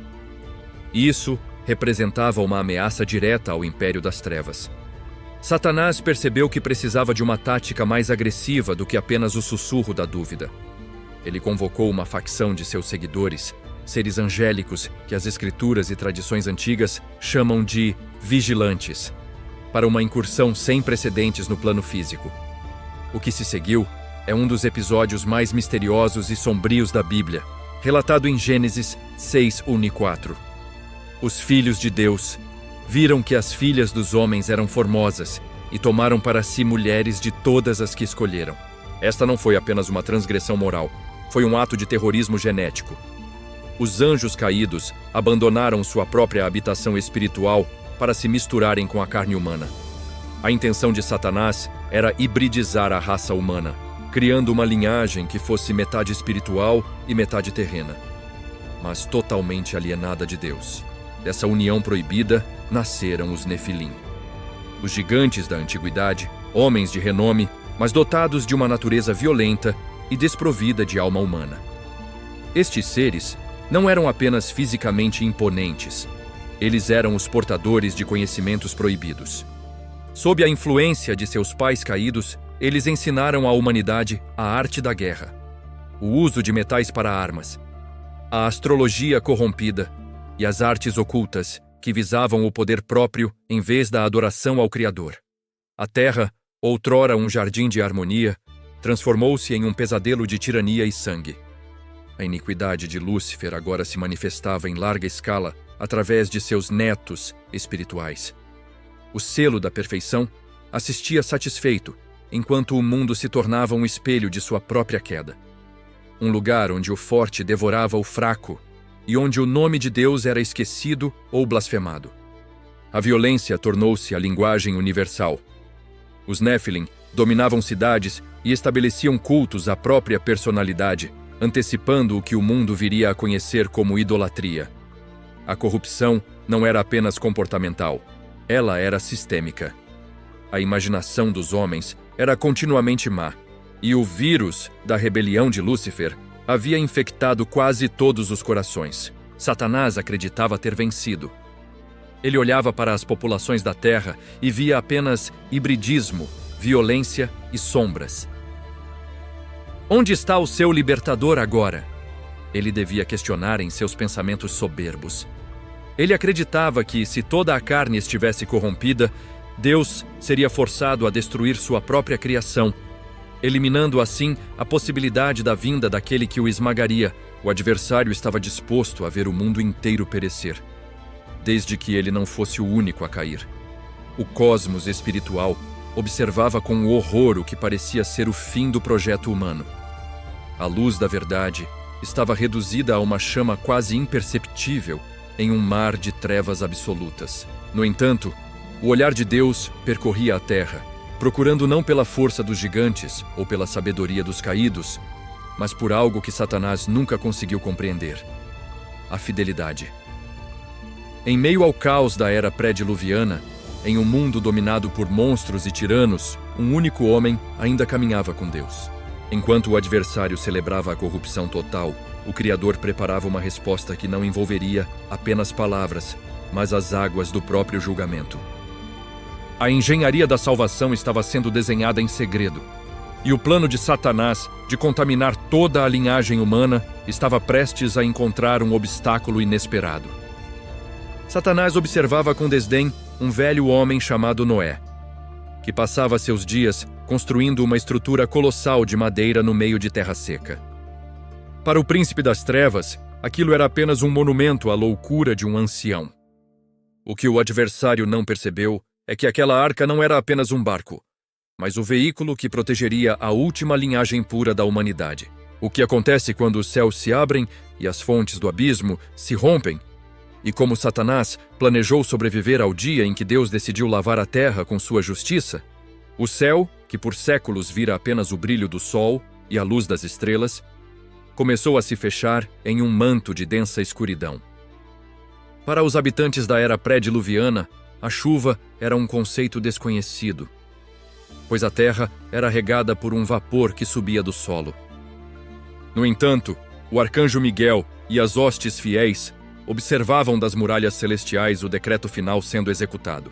Isso representava uma ameaça direta ao império das trevas. Satanás percebeu que precisava de uma tática mais agressiva do que apenas o sussurro da dúvida. Ele convocou uma facção de seus seguidores, seres angélicos que as escrituras e tradições antigas chamam de vigilantes, para uma incursão sem precedentes no plano físico. O que se seguiu é um dos episódios mais misteriosos e sombrios da Bíblia, relatado em Gênesis 6:1 e 4. Os filhos de Deus viram que as filhas dos homens eram formosas e tomaram para si mulheres de todas as que escolheram. Esta não foi apenas uma transgressão moral, foi um ato de terrorismo genético. Os anjos caídos abandonaram sua própria habitação espiritual para se misturarem com a carne humana. A intenção de Satanás era hibridizar a raça humana, criando uma linhagem que fosse metade espiritual e metade terrena, mas totalmente alienada de Deus. Dessa união proibida nasceram os Nefilim. Os gigantes da antiguidade, homens de renome, mas dotados de uma natureza violenta e desprovida de alma humana. Estes seres não eram apenas fisicamente imponentes, eles eram os portadores de conhecimentos proibidos. Sob a influência de seus pais caídos, eles ensinaram à humanidade a arte da guerra, o uso de metais para armas, a astrologia corrompida e as artes ocultas que visavam o poder próprio em vez da adoração ao Criador. A Terra, outrora um jardim de harmonia, transformou-se em um pesadelo de tirania e sangue. A iniquidade de Lúcifer agora se manifestava em larga escala através de seus netos espirituais. O selo da perfeição assistia satisfeito, enquanto o mundo se tornava um espelho de sua própria queda. Um lugar onde o forte devorava o fraco e onde o nome de Deus era esquecido ou blasfemado. A violência tornou-se a linguagem universal. Os Néfilim dominavam cidades e estabeleciam cultos à própria personalidade, antecipando o que o mundo viria a conhecer como idolatria. A corrupção não era apenas comportamental, ela era sistêmica. A imaginação dos homens era continuamente má, e o vírus da rebelião de Lúcifer havia infectado quase todos os corações. Satanás acreditava ter vencido. Ele olhava para as populações da Terra e via apenas hibridismo, violência e sombras. Onde está o seu libertador agora? Ele devia questionar em seus pensamentos soberbos. Ele acreditava que, se toda a carne estivesse corrompida, Deus seria forçado a destruir sua própria criação, eliminando assim a possibilidade da vinda daquele que o esmagaria. O adversário estava disposto a ver o mundo inteiro perecer, desde que ele não fosse o único a cair. O cosmos espiritual observava com horror o que parecia ser o fim do projeto humano. A luz da verdade estava reduzida a uma chama quase imperceptível em um mar de trevas absolutas. No entanto, o olhar de Deus percorria a terra, procurando não pela força dos gigantes ou pela sabedoria dos caídos, mas por algo que Satanás nunca conseguiu compreender: a fidelidade. Em meio ao caos da era pré-diluviana, em um mundo dominado por monstros e tiranos, um único homem ainda caminhava com Deus. Enquanto o adversário celebrava a corrupção total, o Criador preparava uma resposta que não envolveria apenas palavras, mas as águas do próprio julgamento. A engenharia da salvação estava sendo desenhada em segredo, e o plano de Satanás de contaminar toda a linhagem humana estava prestes a encontrar um obstáculo inesperado. Satanás observava com desdém um velho homem chamado Noé, que passava seus dias construindo uma estrutura colossal de madeira no meio de terra seca. Para o príncipe das trevas, aquilo era apenas um monumento à loucura de um ancião. O que o adversário não percebeu é que aquela arca não era apenas um barco, mas o veículo que protegeria a última linhagem pura da humanidade. O que acontece quando os céus se abrem e as fontes do abismo se rompem? E como Satanás planejou sobreviver ao dia em que Deus decidiu lavar a terra com sua justiça, o céu, que por séculos vira apenas o brilho do sol e a luz das estrelas, começou a se fechar em um manto de densa escuridão. Para os habitantes da era pré-diluviana, a chuva era um conceito desconhecido, pois a terra era regada por um vapor que subia do solo. No entanto, o arcanjo Miguel e as hostes fiéis observavam das muralhas celestiais o decreto final sendo executado.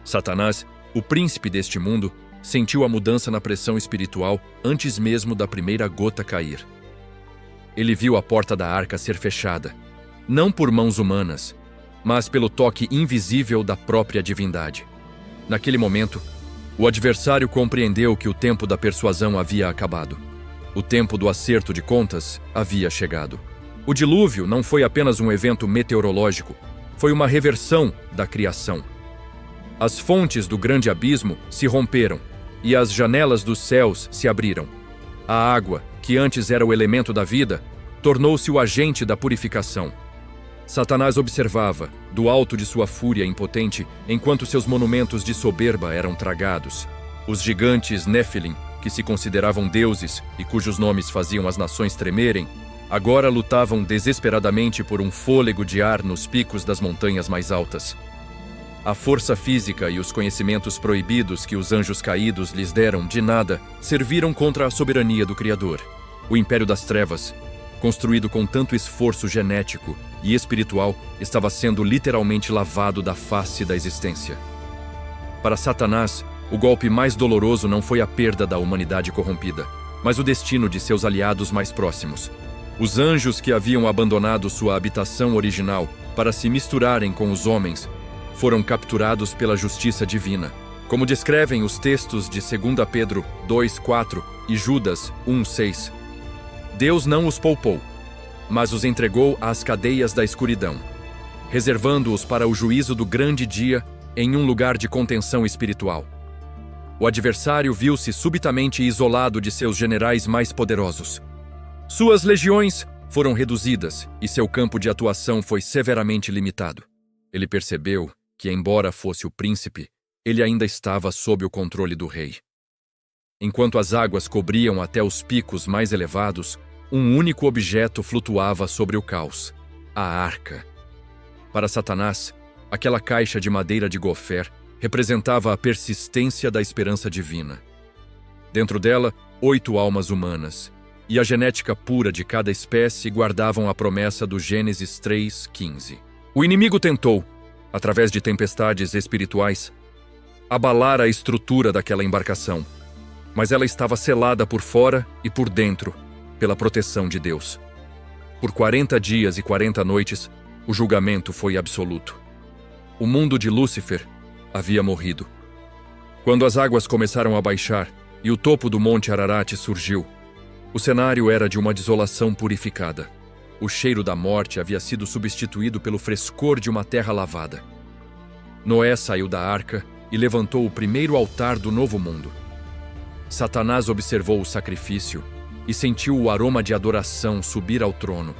Satanás, o príncipe deste mundo, sentiu a mudança na pressão espiritual antes mesmo da primeira gota cair. Ele viu a porta da arca ser fechada, não por mãos humanas, mas pelo toque invisível da própria divindade. Naquele momento, o adversário compreendeu que o tempo da persuasão havia acabado. O tempo do acerto de contas havia chegado. O dilúvio não foi apenas um evento meteorológico, foi uma reversão da criação. As fontes do grande abismo se romperam e as janelas dos céus se abriram. A água, que antes era o elemento da vida, tornou-se o agente da purificação. Satanás observava, do alto de sua fúria impotente, enquanto seus monumentos de soberba eram tragados. Os gigantes Néfilim, que se consideravam deuses e cujos nomes faziam as nações tremerem, agora lutavam desesperadamente por um fôlego de ar nos picos das montanhas mais altas. A força física e os conhecimentos proibidos que os anjos caídos lhes deram de nada serviram contra a soberania do Criador. O Império das Trevas, construído com tanto esforço genético e espiritual, estava sendo literalmente lavado da face da existência. Para Satanás, o golpe mais doloroso não foi a perda da humanidade corrompida, mas o destino de seus aliados mais próximos. Os anjos que haviam abandonado sua habitação original para se misturarem com os homens foram capturados pela justiça divina, como descrevem os textos de 2 Pedro 2:4 e Judas 1:6. Deus não os poupou, mas os entregou às cadeias da escuridão, reservando-os para o juízo do grande dia em um lugar de contenção espiritual. O adversário viu-se subitamente isolado de seus generais mais poderosos. Suas legiões foram reduzidas e seu campo de atuação foi severamente limitado. Ele percebeu que, embora fosse o príncipe, ele ainda estava sob o controle do rei. Enquanto as águas cobriam até os picos mais elevados, um único objeto flutuava sobre o caos: a arca. Para Satanás, aquela caixa de madeira de gofer representava a persistência da esperança divina. Dentro dela, 8 almas humanas, e a genética pura de cada espécie guardavam a promessa do Gênesis 3:15. O inimigo tentou, através de tempestades espirituais, abalar a estrutura daquela embarcação, mas ela estava selada por fora e por dentro, pela proteção de Deus. Por 40 dias e 40 noites, o julgamento foi absoluto. O mundo de Lúcifer havia morrido. Quando as águas começaram a baixar e o topo do Monte Ararat surgiu, o cenário era de uma desolação purificada. O cheiro da morte havia sido substituído pelo frescor de uma terra lavada. Noé saiu da arca e levantou o primeiro altar do novo mundo. Satanás observou o sacrifício e sentiu o aroma de adoração subir ao trono.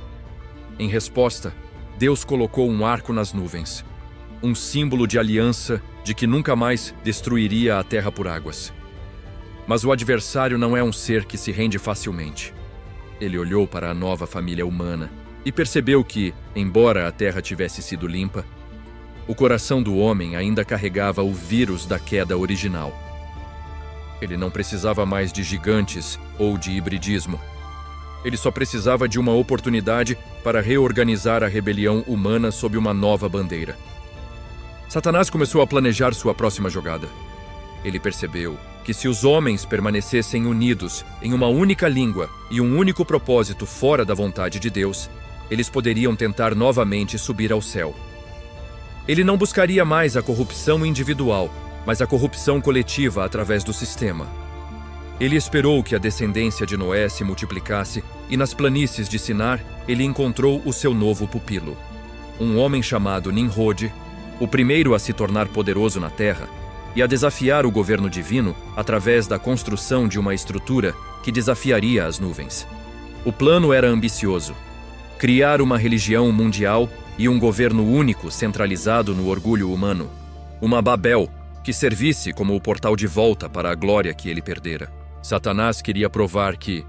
Em resposta, Deus colocou um arco nas nuvens, um símbolo de aliança de que nunca mais destruiria a terra por águas. Mas o adversário não é um ser que se rende facilmente. Ele olhou para a nova família humana e percebeu que, embora a terra tivesse sido limpa, o coração do homem ainda carregava o vírus da queda original. Ele não precisava mais de gigantes ou de hibridismo. Ele só precisava de uma oportunidade para reorganizar a rebelião humana sob uma nova bandeira. Satanás começou a planejar sua próxima jogada. Ele percebeu que se os homens permanecessem unidos em uma única língua e um único propósito fora da vontade de Deus, eles poderiam tentar novamente subir ao céu. Ele não buscaria mais a corrupção individual, mas a corrupção coletiva através do sistema. Ele esperou que a descendência de Noé se multiplicasse e nas planícies de Sinar ele encontrou o seu novo pupilo. Um homem chamado Nimrod, o primeiro a se tornar poderoso na terra e a desafiar o governo divino através da construção de uma estrutura que desafiaria as nuvens. O plano era ambicioso: criar uma religião mundial e um governo único centralizado no orgulho humano. Uma Babel que servisse como o portal de volta para a glória que ele perdera. Satanás queria provar que,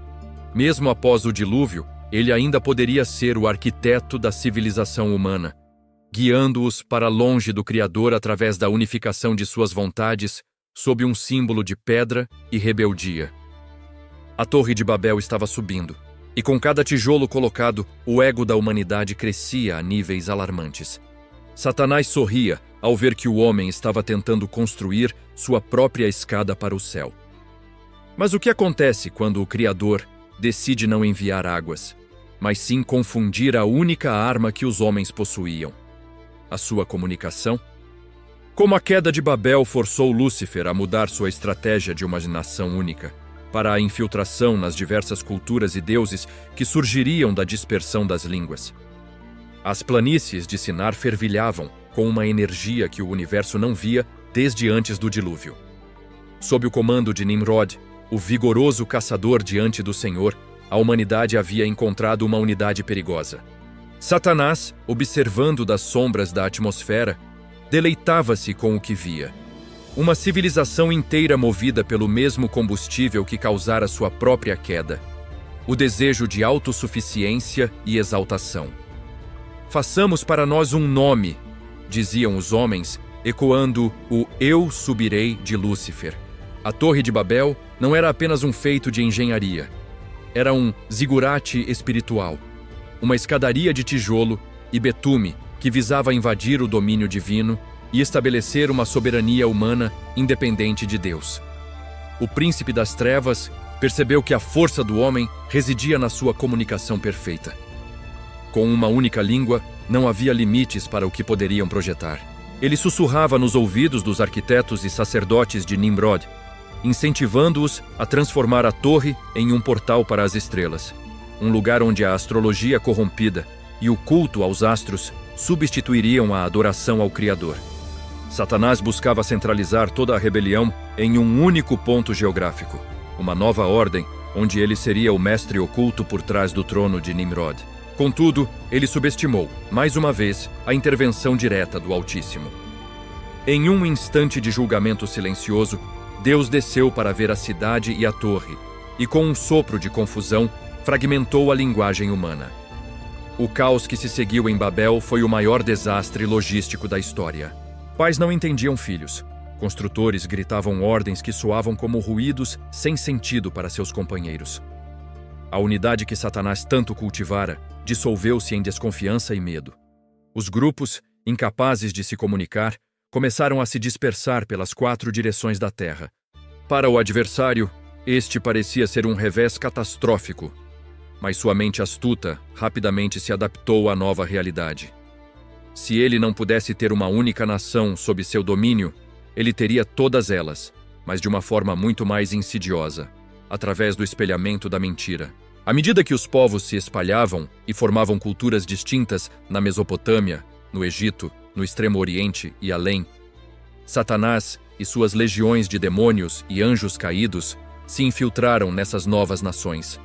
mesmo após o dilúvio, ele ainda poderia ser o arquiteto da civilização humana, guiando-os para longe do Criador através da unificação de suas vontades sob um símbolo de pedra e rebeldia. A Torre de Babel estava subindo, e com cada tijolo colocado, o ego da humanidade crescia a níveis alarmantes. Satanás sorria ao ver que o homem estava tentando construir sua própria escada para o céu. Mas o que acontece quando o Criador decide não enviar águas, mas sim confundir a única arma que os homens possuíam? A sua comunicação? Como a queda de Babel forçou Lúcifer a mudar sua estratégia de uma nação única, para a infiltração nas diversas culturas e deuses que surgiriam da dispersão das línguas. As planícies de Sinar fervilhavam com uma energia que o universo não via desde antes do dilúvio. Sob o comando de Nimrod, o vigoroso caçador diante do Senhor, a humanidade havia encontrado uma unidade perigosa. Satanás, observando das sombras da atmosfera, deleitava-se com o que via. Uma civilização inteira movida pelo mesmo combustível que causara sua própria queda: o desejo de autossuficiência e exaltação. Façamos para nós um nome, diziam os homens, ecoando o Eu subirei de Lúcifer. A Torre de Babel não era apenas um feito de engenharia. Era um zigurate espiritual, uma escadaria de tijolo e betume que visava invadir o domínio divino e estabelecer uma soberania humana independente de Deus. O príncipe das trevas percebeu que a força do homem residia na sua comunicação perfeita. Com uma única língua, não havia limites para o que poderiam projetar. Ele sussurrava nos ouvidos dos arquitetos e sacerdotes de Nimrod, incentivando-os a transformar a torre em um portal para as estrelas, um lugar onde a astrologia corrompida e o culto aos astros substituiriam a adoração ao Criador. Satanás buscava centralizar toda a rebelião em um único ponto geográfico, uma nova ordem onde ele seria o mestre oculto por trás do trono de Nimrod. Contudo, ele subestimou, mais uma vez, a intervenção direta do Altíssimo. Em um instante de julgamento silencioso, Deus desceu para ver a cidade e a torre, e com um sopro de confusão, fragmentou a linguagem humana. O caos que se seguiu em Babel foi o maior desastre logístico da história. Pais não entendiam filhos. Construtores gritavam ordens que soavam como ruídos sem sentido para seus companheiros. A unidade que Satanás tanto cultivara dissolveu-se em desconfiança e medo. Os grupos, incapazes de se comunicar, começaram a se dispersar pelas 4 direções da terra. Para o adversário, este parecia ser um revés catastrófico, mas sua mente astuta rapidamente se adaptou à nova realidade. Se ele não pudesse ter uma única nação sob seu domínio, ele teria todas elas, mas de uma forma muito mais insidiosa, através do espelhamento da mentira. À medida que os povos se espalhavam e formavam culturas distintas na Mesopotâmia, no Egito, no Extremo Oriente e além, Satanás e suas legiões de demônios e anjos caídos se infiltraram nessas novas nações.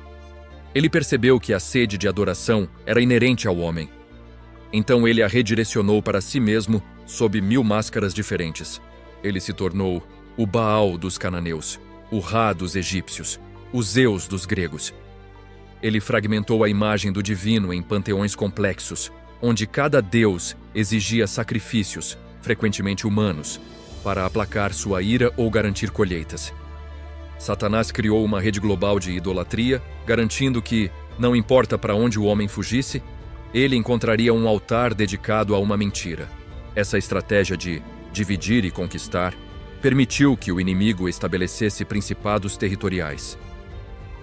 Ele percebeu que a sede de adoração era inerente ao homem. Então ele a redirecionou para si mesmo sob 1000 máscaras diferentes. Ele se tornou o Baal dos cananeus, o Ra dos egípcios, o Zeus dos gregos. Ele fragmentou a imagem do divino em panteões complexos, onde cada deus exigia sacrifícios, frequentemente humanos, para aplacar sua ira ou garantir colheitas. Satanás criou uma rede global de idolatria, garantindo que, não importa para onde o homem fugisse, ele encontraria um altar dedicado a uma mentira. Essa estratégia de dividir e conquistar permitiu que o inimigo estabelecesse principados territoriais.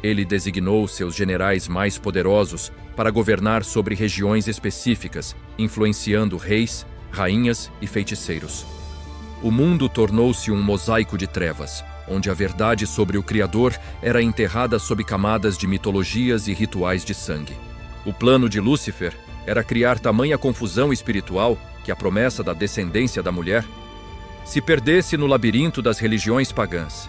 Ele designou seus generais mais poderosos para governar sobre regiões específicas, influenciando reis, rainhas e feiticeiros. O mundo tornou-se um mosaico de trevas, onde a verdade sobre o Criador era enterrada sob camadas de mitologias e rituais de sangue. O plano de Lúcifer era criar tamanha confusão espiritual que a promessa da descendência da mulher se perdesse no labirinto das religiões pagãs.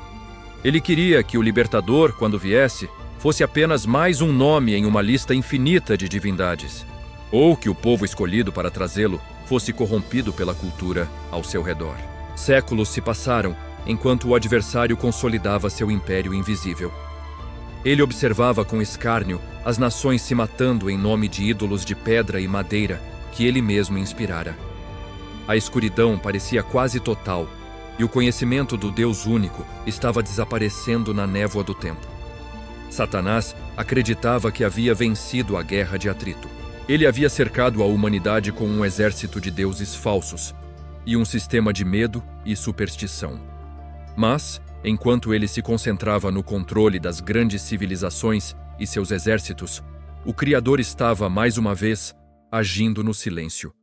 Ele queria que o libertador, quando viesse, fosse apenas mais um nome em uma lista infinita de divindades, ou que o povo escolhido para trazê-lo fosse corrompido pela cultura ao seu redor. Séculos se passaram enquanto o adversário consolidava seu império invisível. Ele observava com escárnio as nações se matando em nome de ídolos de pedra e madeira que ele mesmo inspirara. A escuridão parecia quase total, e o conhecimento do Deus único estava desaparecendo na névoa do tempo. Satanás acreditava que havia vencido a guerra de atrito. Ele havia cercado a humanidade com um exército de deuses falsos e um sistema de medo e superstição. Mas, enquanto ele se concentrava no controle das grandes civilizações e seus exércitos, o Criador estava, mais uma vez, agindo no silêncio,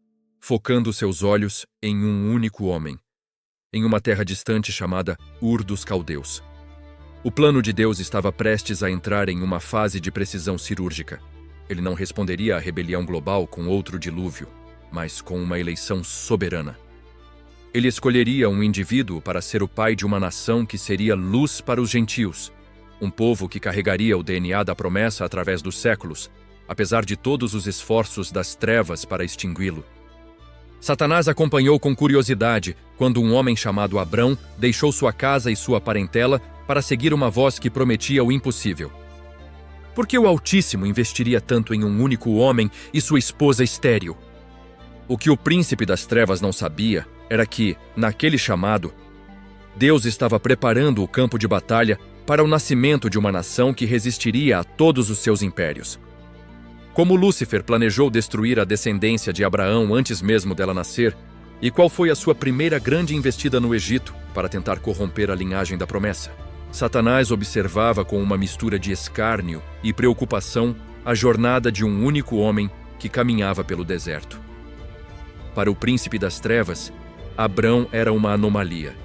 focando seus olhos em um único homem, em uma terra distante chamada Ur dos Caldeus. O plano de Deus estava prestes a entrar em uma fase de precisão cirúrgica. Ele não responderia à rebelião global com outro dilúvio, mas com uma eleição soberana. Ele escolheria um indivíduo para ser o pai de uma nação que seria luz para os gentios, um povo que carregaria o DNA da promessa através dos séculos, apesar de todos os esforços das trevas para extingui-lo. Satanás acompanhou com curiosidade quando um homem chamado Abrão deixou sua casa e sua parentela para seguir uma voz que prometia o impossível. Por que o Altíssimo investiria tanto em um único homem e sua esposa estéril? O que o príncipe das trevas não sabia era que, naquele chamado, Deus estava preparando o campo de batalha para o nascimento de uma nação que resistiria a todos os seus impérios. Como Lúcifer planejou destruir a descendência de Abraão antes mesmo dela nascer, e qual foi a sua primeira grande investida no Egito para tentar corromper a linhagem da promessa? Satanás observava com uma mistura de escárnio e preocupação a jornada de um único homem que caminhava pelo deserto. Para o príncipe das trevas, Abrão era uma anomalia.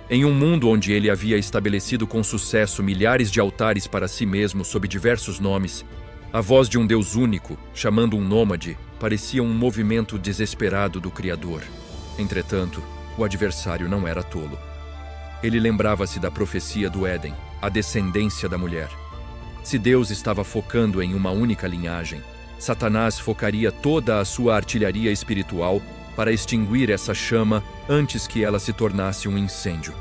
Em um mundo onde ele havia estabelecido com sucesso milhares de altares para si mesmo sob diversos nomes, a voz de um Deus único, chamando um nômade, parecia um movimento desesperado do Criador. Entretanto, o adversário não era tolo. Ele lembrava-se da profecia do Éden, a descendência da mulher. Se Deus estava focando em uma única linhagem, Satanás focaria toda a sua artilharia espiritual para extinguir essa chama antes que ela se tornasse um incêndio.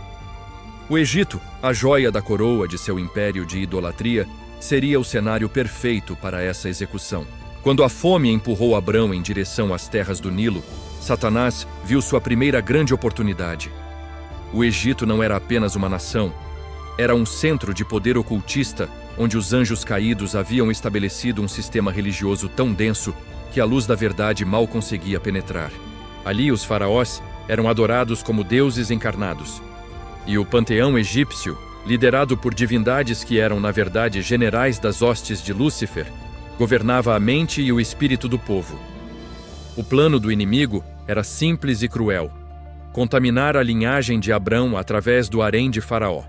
O Egito, a joia da coroa de seu império de idolatria, seria o cenário perfeito para essa execução. Quando a fome empurrou Abrão em direção às terras do Nilo, Satanás viu sua primeira grande oportunidade. O Egito não era apenas uma nação, era um centro de poder ocultista onde os anjos caídos haviam estabelecido um sistema religioso tão denso que a luz da verdade mal conseguia penetrar. Ali os faraós eram adorados como deuses encarnados, e o panteão egípcio, liderado por divindades que eram, na verdade, generais das hostes de Lúcifer, governava a mente e o espírito do povo. O plano do inimigo era simples e cruel: contaminar a linhagem de Abrão através do harém de Faraó.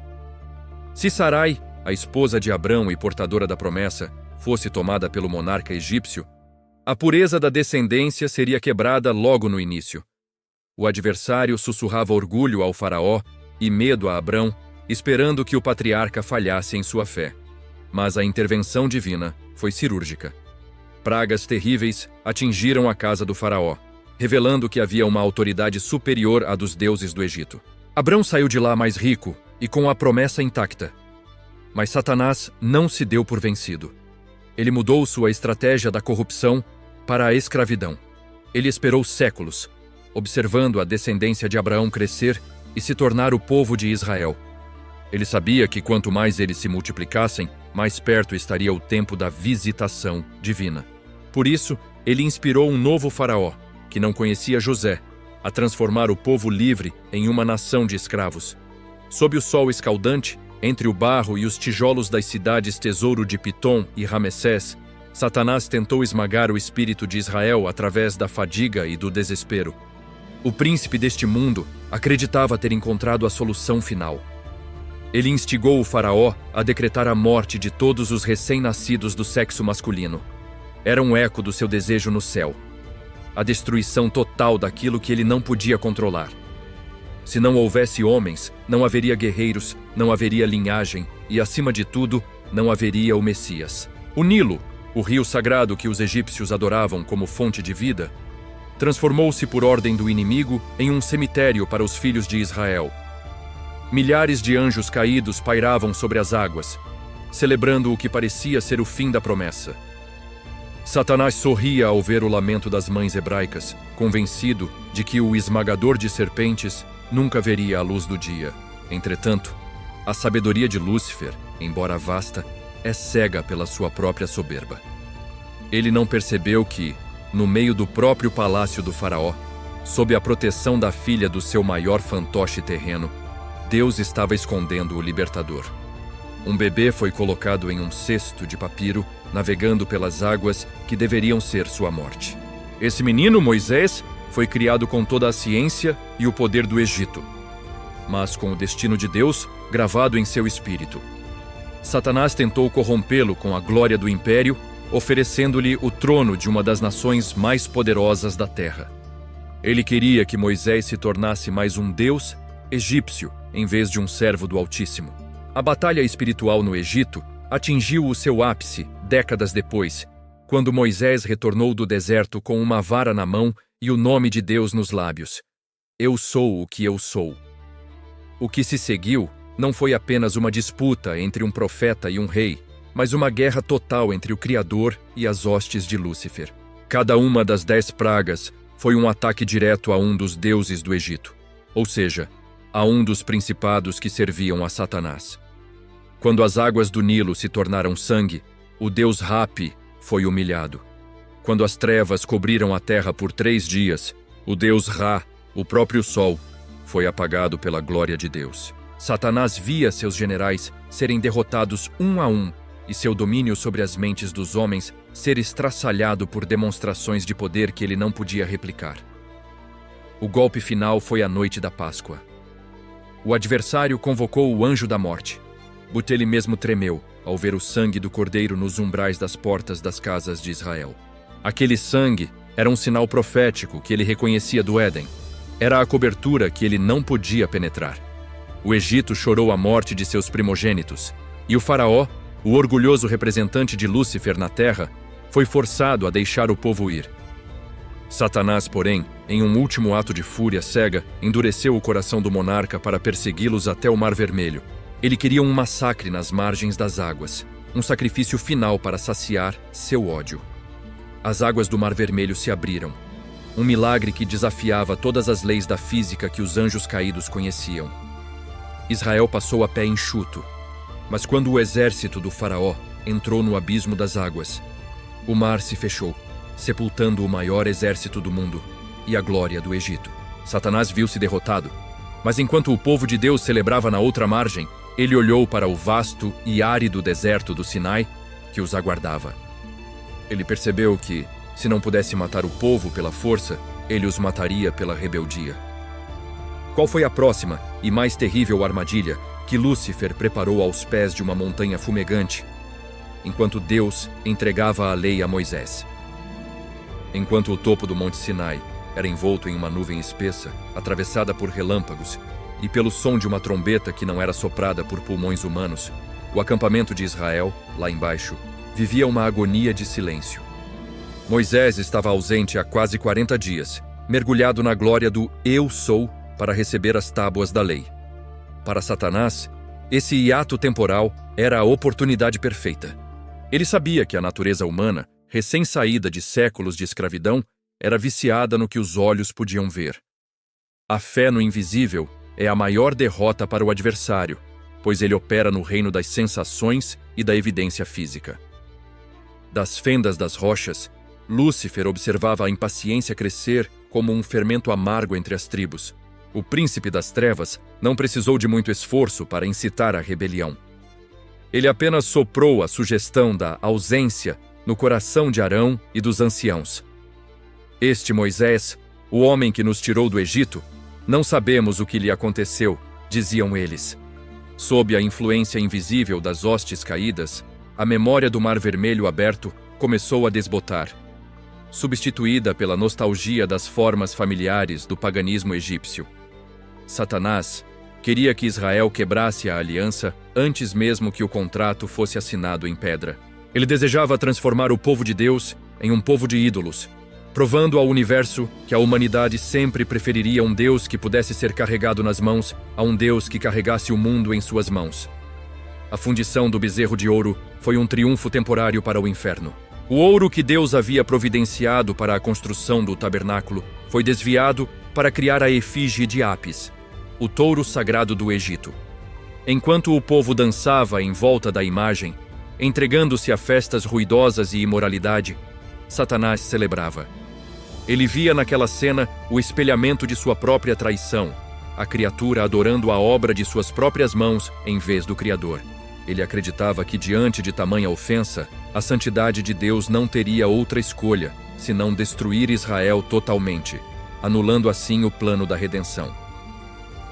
Se Sarai, a esposa de Abrão e portadora da promessa, fosse tomada pelo monarca egípcio, a pureza da descendência seria quebrada logo no início. O adversário sussurrava orgulho ao Faraó e medo a Abrão, esperando que o patriarca falhasse em sua fé. Mas a intervenção divina foi cirúrgica. Pragas terríveis atingiram a casa do faraó, revelando que havia uma autoridade superior à dos deuses do Egito. Abrão saiu de lá mais rico e com a promessa intacta. Mas Satanás não se deu por vencido. Ele mudou sua estratégia da corrupção para a escravidão. Ele esperou séculos, observando a descendência de Abraão crescer e se tornar o povo de Israel. Ele sabia que quanto mais eles se multiplicassem, mais perto estaria o tempo da visitação divina. Por isso, ele inspirou um novo faraó, que não conhecia José, a transformar o povo livre em uma nação de escravos. Sob o sol escaldante, entre o barro e os tijolos das cidades tesouro de Pitom e Ramessés, Satanás tentou esmagar o espírito de Israel através da fadiga e do desespero. O príncipe deste mundo acreditava ter encontrado a solução final. Ele instigou o faraó a decretar a morte de todos os recém-nascidos do sexo masculino. Era um eco do seu desejo no céu. A destruição total daquilo que ele não podia controlar. Se não houvesse homens, não haveria guerreiros, não haveria linhagem e, acima de tudo, não haveria o Messias. O Nilo, o rio sagrado que os egípcios adoravam como fonte de vida, transformou-se por ordem do inimigo em um cemitério para os filhos de Israel. Milhares de anjos caídos pairavam sobre as águas, celebrando o que parecia ser o fim da promessa. Satanás sorria ao ver o lamento das mães hebraicas, convencido de que o esmagador de serpentes nunca veria a luz do dia. Entretanto, a sabedoria de Lúcifer, embora vasta, é cega pela sua própria soberba. Ele não percebeu que, no meio do próprio palácio do faraó, sob a proteção da filha do seu maior fantoche terreno, Deus estava escondendo o libertador. Um bebê foi colocado em um cesto de papiro, navegando pelas águas que deveriam ser sua morte. Esse menino, Moisés, foi criado com toda a ciência e o poder do Egito, mas com o destino de Deus gravado em seu espírito. Satanás tentou corrompê-lo com a glória do império, oferecendo-lhe o trono de uma das nações mais poderosas da terra. Ele queria que Moisés se tornasse mais um deus egípcio, em vez de um servo do Altíssimo. A batalha espiritual no Egito atingiu o seu ápice décadas depois, quando Moisés retornou do deserto com uma vara na mão e o nome de Deus nos lábios. Eu sou o que eu sou. O que se seguiu não foi apenas uma disputa entre um profeta e um rei, mas uma guerra total entre o Criador e as hostes de Lúcifer. Cada uma das 10 pragas foi um ataque direto a um dos deuses do Egito, ou seja, a um dos principados que serviam a Satanás. Quando as águas do Nilo se tornaram sangue, o deus Hapi foi humilhado. Quando as trevas cobriram a terra por 3 dias, o deus Ra, o próprio sol, foi apagado pela glória de Deus. Satanás via seus generais serem derrotados um a um e seu domínio sobre as mentes dos homens ser estraçalhado por demonstrações de poder que ele não podia replicar. O golpe final foi a noite da Páscoa. O adversário convocou o anjo da morte. Butele mesmo tremeu ao ver o sangue do cordeiro nos umbrais das portas das casas de Israel. Aquele sangue era um sinal profético que ele reconhecia do Éden. Era a cobertura que ele não podia penetrar. O Egito chorou a morte de seus primogênitos, e o faraó, o orgulhoso representante de Lúcifer na terra, foi forçado a deixar o povo ir. Satanás, porém, em um último ato de fúria cega, endureceu o coração do monarca para persegui-los até o Mar Vermelho. Ele queria um massacre nas margens das águas, um sacrifício final para saciar seu ódio. As águas do Mar Vermelho se abriram, um milagre que desafiava todas as leis da física que os anjos caídos conheciam. Israel passou a pé enxuto, mas quando o exército do faraó entrou no abismo das águas, o mar se fechou, sepultando o maior exército do mundo e a glória do Egito. Satanás viu-se derrotado, mas enquanto o povo de Deus celebrava na outra margem, ele olhou para o vasto e árido deserto do Sinai que os aguardava. Ele percebeu que, se não pudesse matar o povo pela força, ele os mataria pela rebeldia. Qual foi a próxima e mais terrível armadilha que Lúcifer preparou aos pés de uma montanha fumegante, enquanto Deus entregava a lei a Moisés? Enquanto o topo do Monte Sinai era envolto em uma nuvem espessa, atravessada por relâmpagos, e pelo som de uma trombeta que não era soprada por pulmões humanos, o acampamento de Israel, lá embaixo, vivia uma agonia de silêncio. Moisés estava ausente há quase 40 dias, mergulhado na glória do Eu Sou para receber as tábuas da lei. Para Satanás, esse hiato temporal era a oportunidade perfeita. Ele sabia que a natureza humana, recém-saída de séculos de escravidão, era viciada no que os olhos podiam ver. A fé no invisível é a maior derrota para o adversário, pois ele opera no reino das sensações e da evidência física. Das fendas das rochas, Lúcifer observava a impaciência crescer como um fermento amargo entre as tribos. O príncipe das trevas não precisou de muito esforço para incitar a rebelião. Ele apenas soprou a sugestão da ausência no coração de Arão e dos anciãos. Este Moisés, o homem que nos tirou do Egito, não sabemos o que lhe aconteceu, diziam eles. Sob a influência invisível das hostes caídas, a memória do Mar Vermelho aberto começou a desbotar, substituída pela nostalgia das formas familiares do paganismo egípcio. Satanás queria que Israel quebrasse a aliança antes mesmo que o contrato fosse assinado em pedra. Ele desejava transformar o povo de Deus em um povo de ídolos, provando ao universo que a humanidade sempre preferiria um Deus que pudesse ser carregado nas mãos a um Deus que carregasse o mundo em suas mãos. A fundição do bezerro de ouro foi um triunfo temporário para o inferno. O ouro que Deus havia providenciado para a construção do tabernáculo foi desviado para criar a efígie de Apis, o touro sagrado do Egito. Enquanto o povo dançava em volta da imagem, entregando-se a festas ruidosas e imoralidade, Satanás celebrava. Ele via naquela cena o espelhamento de sua própria traição, a criatura adorando a obra de suas próprias mãos em vez do Criador. Ele acreditava que, diante de tamanha ofensa, a santidade de Deus não teria outra escolha senão destruir Israel totalmente, anulando assim o plano da redenção.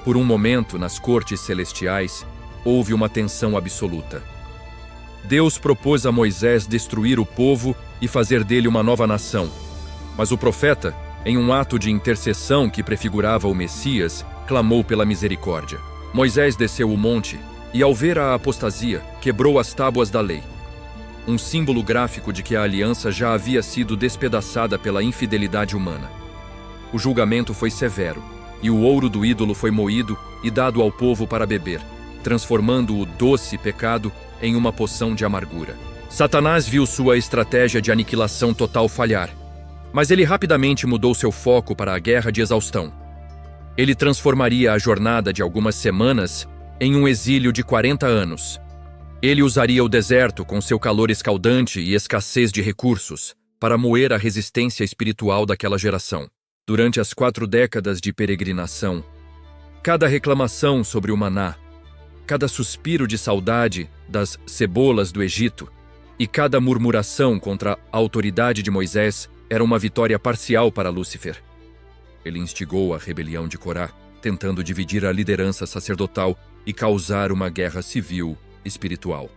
Por um momento, nas cortes celestiais, houve uma tensão absoluta. Deus propôs a Moisés destruir o povo e fazer dele uma nova nação. Mas o profeta, em um ato de intercessão que prefigurava o Messias, clamou pela misericórdia. Moisés desceu o monte e, ao ver a apostasia, quebrou as tábuas da lei. Um símbolo gráfico de que a aliança já havia sido despedaçada pela infidelidade humana. O julgamento foi severo, e o ouro do ídolo foi moído e dado ao povo para beber, transformando o doce pecado em uma poção de amargura. Satanás viu sua estratégia de aniquilação total falhar, mas ele rapidamente mudou seu foco para a guerra de exaustão. Ele transformaria a jornada de algumas semanas em um exílio de 40 anos. Ele usaria o deserto com seu calor escaldante e escassez de recursos para moer a resistência espiritual daquela geração. Durante as 4 décadas de peregrinação, cada reclamação sobre o maná, cada suspiro de saudade das cebolas do Egito e cada murmuração contra a autoridade de Moisés era uma vitória parcial para Lúcifer. Ele instigou a rebelião de Corá, tentando dividir a liderança sacerdotal e causar uma guerra civil espiritual.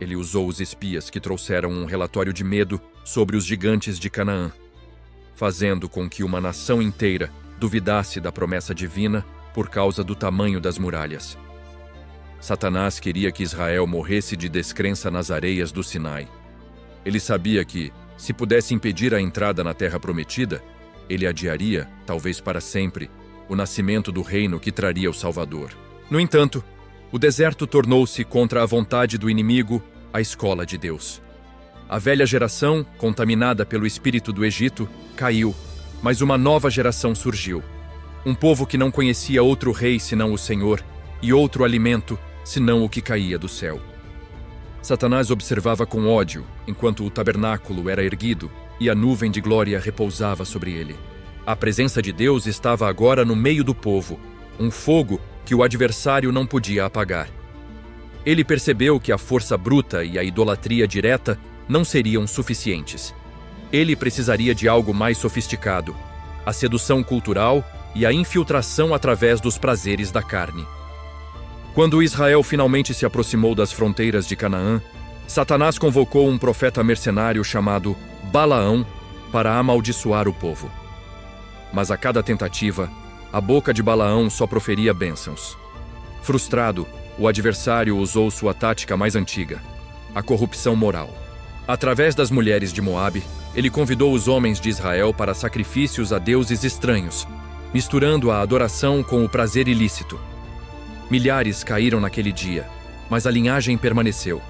Ele usou os espias que trouxeram um relatório de medo sobre os gigantes de Canaã, fazendo com que uma nação inteira duvidasse da promessa divina por causa do tamanho das muralhas. Satanás queria que Israel morresse de descrença nas areias do Sinai. Ele sabia que, se pudesse impedir a entrada na Terra Prometida, ele adiaria, talvez para sempre, o nascimento do reino que traria o Salvador. No entanto, o deserto tornou-se, contra a vontade do inimigo, a escola de Deus. A velha geração, contaminada pelo espírito do Egito, caiu, mas uma nova geração surgiu. Um povo que não conhecia outro rei senão o Senhor, e outro alimento senão o que caía do céu. Satanás observava com ódio, enquanto o tabernáculo era erguido e a nuvem de glória repousava sobre ele. A presença de Deus estava agora no meio do povo, um fogo que o adversário não podia apagar. Ele percebeu que a força bruta e a idolatria direta não seriam suficientes. Ele precisaria de algo mais sofisticado, a sedução cultural e a infiltração através dos prazeres da carne. Quando Israel finalmente se aproximou das fronteiras de Canaã, Satanás convocou um profeta mercenário chamado Balaão para amaldiçoar o povo. Mas a cada tentativa, a boca de Balaão só proferia bênçãos. Frustrado, o adversário usou sua tática mais antiga, a corrupção moral. Através das mulheres de Moabe, ele convidou os homens de Israel para sacrifícios a deuses estranhos, misturando a adoração com o prazer ilícito. Milhares caíram naquele dia, mas a linhagem permaneceu.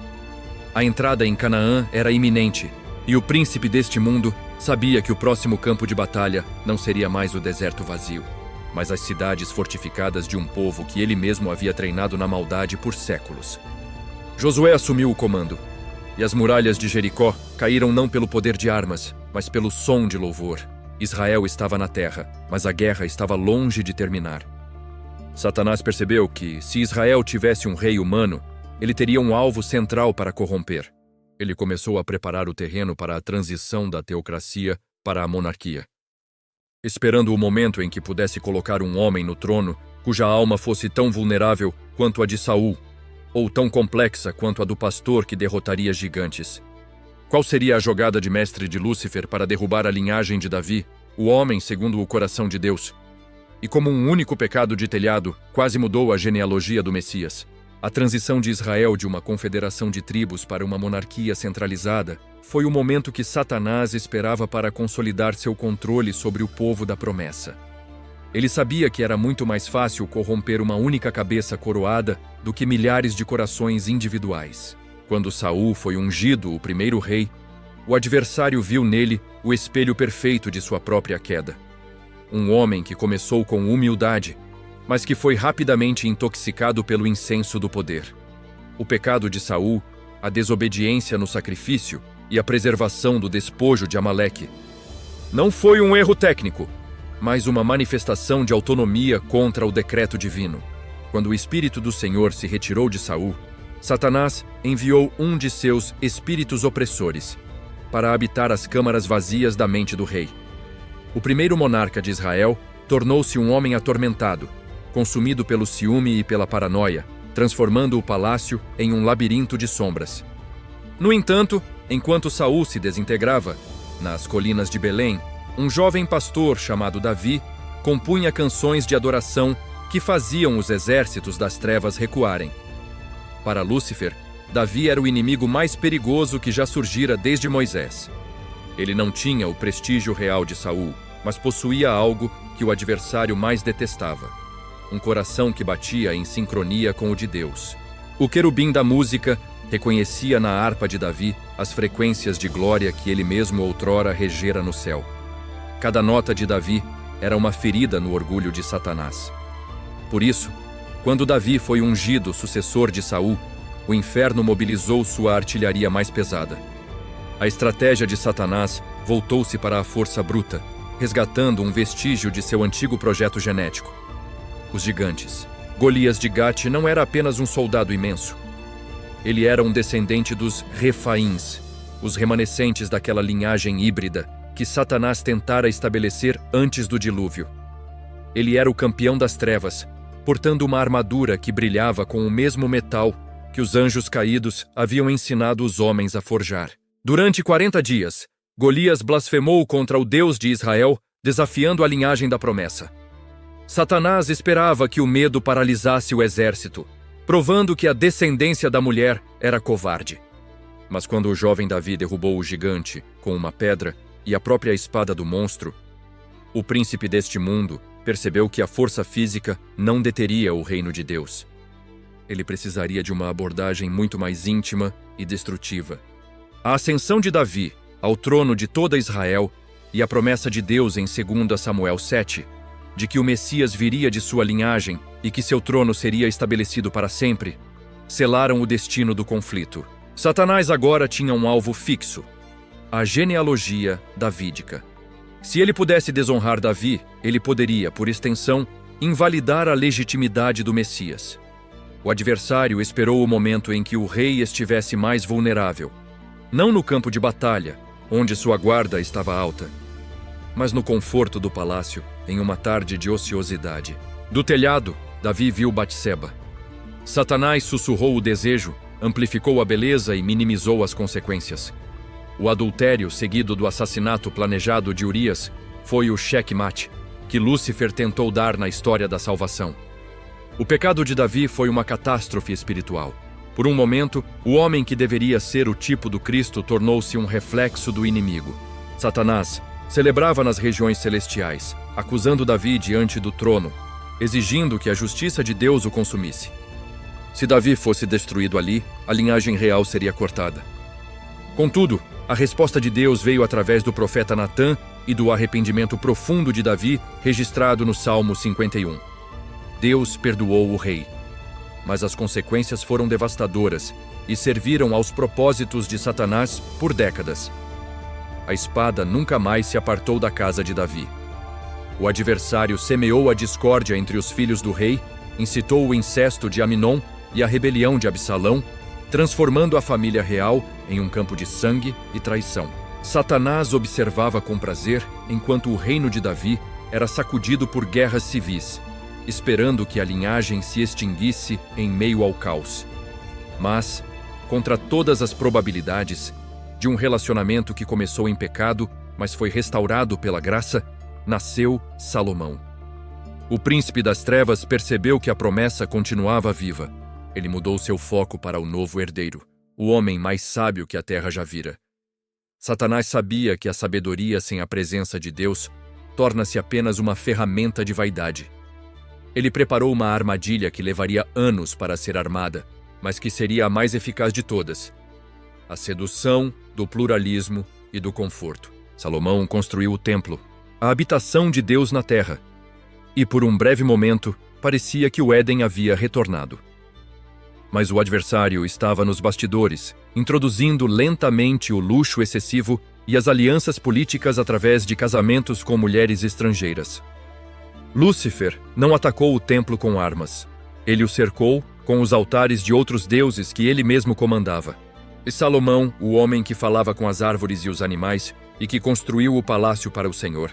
A entrada em Canaã era iminente, e o príncipe deste mundo sabia que o próximo campo de batalha não seria mais o deserto vazio, mas as cidades fortificadas de um povo que ele mesmo havia treinado na maldade por séculos. Josué assumiu o comando, e as muralhas de Jericó caíram não pelo poder de armas, mas pelo som de louvor. Israel estava na terra, mas a guerra estava longe de terminar. Satanás percebeu que, se Israel tivesse um rei humano, ele teria um alvo central para corromper. Ele começou a preparar o terreno para a transição da teocracia para a monarquia. Esperando o momento em que pudesse colocar um homem no trono cuja alma fosse tão vulnerável quanto a de Saul, ou tão complexa quanto a do pastor que derrotaria gigantes. Qual seria a jogada de mestre de Lúcifer para derrubar a linhagem de Davi, o homem segundo o coração de Deus? E como um único pecado de telhado quase mudou a genealogia do Messias. A transição de Israel de uma confederação de tribos para uma monarquia centralizada foi o momento que Satanás esperava para consolidar seu controle sobre o povo da promessa. Ele sabia que era muito mais fácil corromper uma única cabeça coroada do que milhares de corações individuais. Quando Saul foi ungido o primeiro rei, o adversário viu nele o espelho perfeito de sua própria queda. Um homem que começou com humildade, mas que foi rapidamente intoxicado pelo incenso do poder. O pecado de Saul, a desobediência no sacrifício e a preservação do despojo de Amaleque. Não foi um erro técnico, mas uma manifestação de autonomia contra o decreto divino. Quando o Espírito do Senhor se retirou de Saul, Satanás enviou um de seus espíritos opressores para habitar as câmaras vazias da mente do rei. O primeiro monarca de Israel tornou-se um homem atormentado, consumido pelo ciúme e pela paranoia, transformando o palácio em um labirinto de sombras. No entanto, enquanto Saul se desintegrava, nas colinas de Belém, um jovem pastor chamado Davi compunha canções de adoração que faziam os exércitos das trevas recuarem. Para Lúcifer, Davi era o inimigo mais perigoso que já surgira desde Moisés. Ele não tinha o prestígio real de Saul, mas possuía algo que o adversário mais detestava: um coração que batia em sincronia com o de Deus. O querubim da música reconhecia na harpa de Davi as frequências de glória que ele mesmo outrora regera no céu. Cada nota de Davi era uma ferida no orgulho de Satanás. Por isso, quando Davi foi ungido sucessor de Saul, o inferno mobilizou sua artilharia mais pesada. A estratégia de Satanás voltou-se para a força bruta, resgatando um vestígio de seu antigo projeto genético: os gigantes. Golias de Gate não era apenas um soldado imenso. Ele era um descendente dos Refaíns, os remanescentes daquela linhagem híbrida que Satanás tentara estabelecer antes do dilúvio. Ele era o campeão das trevas, portando uma armadura que brilhava com o mesmo metal que os anjos caídos haviam ensinado os homens a forjar. Durante 40 dias, Golias blasfemou contra o Deus de Israel, desafiando a linhagem da promessa. Satanás esperava que o medo paralisasse o exército, provando que a descendência da mulher era covarde. Mas quando o jovem Davi derrubou o gigante com uma pedra e a própria espada do monstro, o príncipe deste mundo percebeu que a força física não deteria o reino de Deus. Ele precisaria de uma abordagem muito mais íntima e destrutiva. A ascensão de Davi ao trono de toda Israel e a promessa de Deus em 2 Samuel 7, de que o Messias viria de sua linhagem e que seu trono seria estabelecido para sempre, selaram o destino do conflito. Satanás agora tinha um alvo fixo: a genealogia davídica. Se ele pudesse desonrar Davi, ele poderia, por extensão, invalidar a legitimidade do Messias. O adversário esperou o momento em que o rei estivesse mais vulnerável, não no campo de batalha, onde sua guarda estava alta, mas no conforto do palácio, em uma tarde de ociosidade. Do telhado, Davi viu Batseba. Satanás sussurrou o desejo, amplificou a beleza e minimizou as consequências. O adultério, seguido do assassinato planejado de Urias, foi o checkmate que Lúcifer tentou dar na história da salvação. O pecado de Davi foi uma catástrofe espiritual. Por um momento, o homem que deveria ser o tipo do Cristo tornou-se um reflexo do inimigo. Satanás celebrava nas regiões celestiais, acusando Davi diante do trono, exigindo que a justiça de Deus o consumisse. Se Davi fosse destruído ali, a linhagem real seria cortada. Contudo, a resposta de Deus veio através do profeta Natã e do arrependimento profundo de Davi, registrado no Salmo 51. Deus perdoou o rei. Mas as consequências foram devastadoras e serviram aos propósitos de Satanás por décadas. A espada nunca mais se apartou da casa de Davi. O adversário semeou a discórdia entre os filhos do rei, incitou o incesto de Aminon e a rebelião de Absalão, transformando a família real em um campo de sangue e traição. Satanás observava com prazer enquanto o reino de Davi era sacudido por guerras civis, esperando que a linhagem se extinguisse em meio ao caos. Mas, contra todas as probabilidades, de um relacionamento que começou em pecado, mas foi restaurado pela graça, nasceu Salomão. O príncipe das trevas percebeu que a promessa continuava viva. Ele mudou seu foco para o novo herdeiro, o homem mais sábio que a terra já vira. Satanás sabia que a sabedoria sem a presença de Deus torna-se apenas uma ferramenta de vaidade. Ele preparou uma armadilha que levaria anos para ser armada, mas que seria a mais eficaz de todas: a sedução do pluralismo e do conforto. Salomão construiu o templo, a habitação de Deus na terra, e por um breve momento parecia que o Éden havia retornado. Mas o adversário estava nos bastidores, introduzindo lentamente o luxo excessivo e as alianças políticas através de casamentos com mulheres estrangeiras. Lúcifer não atacou o templo com armas. Ele o cercou com os altares de outros deuses que ele mesmo comandava. E Salomão, o homem que falava com as árvores e os animais e que construiu o palácio para o Senhor,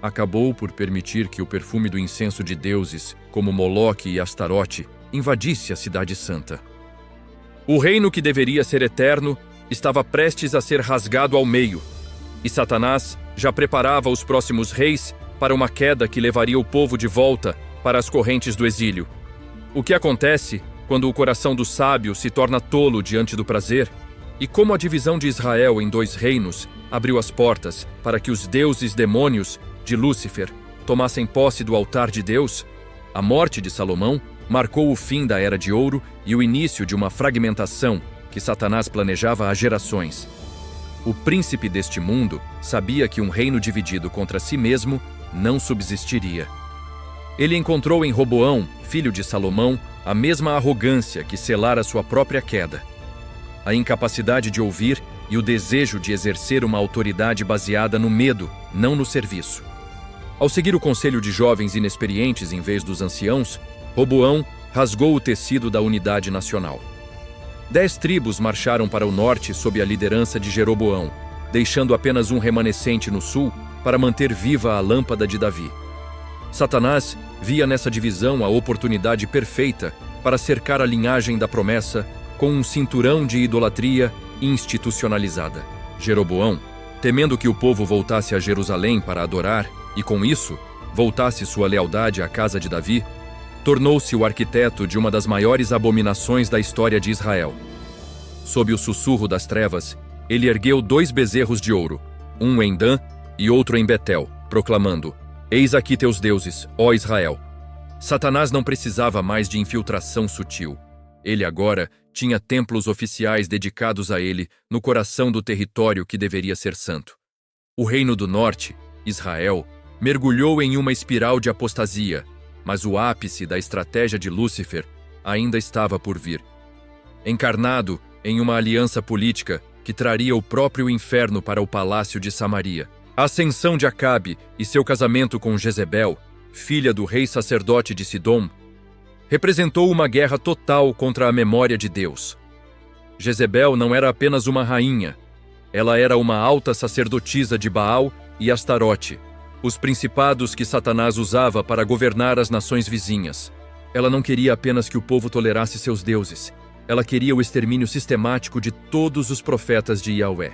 acabou por permitir que o perfume do incenso de deuses, como Moloque e Astarote, invadisse a cidade santa. O reino que deveria ser eterno estava prestes a ser rasgado ao meio, e Satanás já preparava os próximos reis para uma queda que levaria o povo de volta para as correntes do exílio. O que acontece quando o coração do sábio se torna tolo diante do prazer, e como a divisão de Israel em 2 reinos abriu as portas para que os deuses demônios de Lúcifer tomassem posse do altar de Deus, a morte de Salomão marcou o fim da Era de Ouro e o início de uma fragmentação que Satanás planejava há gerações. O príncipe deste mundo sabia que um reino dividido contra si mesmo não subsistiria. Ele encontrou em Roboão, filho de Salomão, a mesma arrogância que selara sua própria queda. A incapacidade de ouvir e o desejo de exercer uma autoridade baseada no medo, não no serviço. Ao seguir o conselho de jovens inexperientes em vez dos anciãos, Roboão rasgou o tecido da unidade nacional. 10 tribos marcharam para o norte sob a liderança de Jeroboão, deixando apenas um remanescente no sul para manter viva a lâmpada de Davi. Satanás via nessa divisão a oportunidade perfeita para cercar a linhagem da promessa com um cinturão de idolatria institucionalizada. Jeroboão, temendo que o povo voltasse a Jerusalém para adorar e, com isso, voltasse sua lealdade à casa de Davi, tornou-se o arquiteto de uma das maiores abominações da história de Israel. Sob o sussurro das trevas, ele ergueu 2 bezerros de ouro, um em Dan e outro em Betel, proclamando: "Eis aqui teus deuses, ó Israel." Satanás não precisava mais de infiltração sutil. Ele agora tinha templos oficiais dedicados a ele no coração do território que deveria ser santo. O reino do norte, Israel, mergulhou em uma espiral de apostasia, mas o ápice da estratégia de Lúcifer ainda estava por vir. Encarnado em uma aliança política que traria o próprio inferno para o palácio de Samaria, a ascensão de Acabe e seu casamento com Jezebel, filha do rei sacerdote de Sidom, representou uma guerra total contra a memória de Deus. Jezebel não era apenas uma rainha, ela era uma alta sacerdotisa de Baal e Astarote, os principados que Satanás usava para governar as nações vizinhas. Ela não queria apenas que o povo tolerasse seus deuses, ela queria o extermínio sistemático de todos os profetas de Yahvé.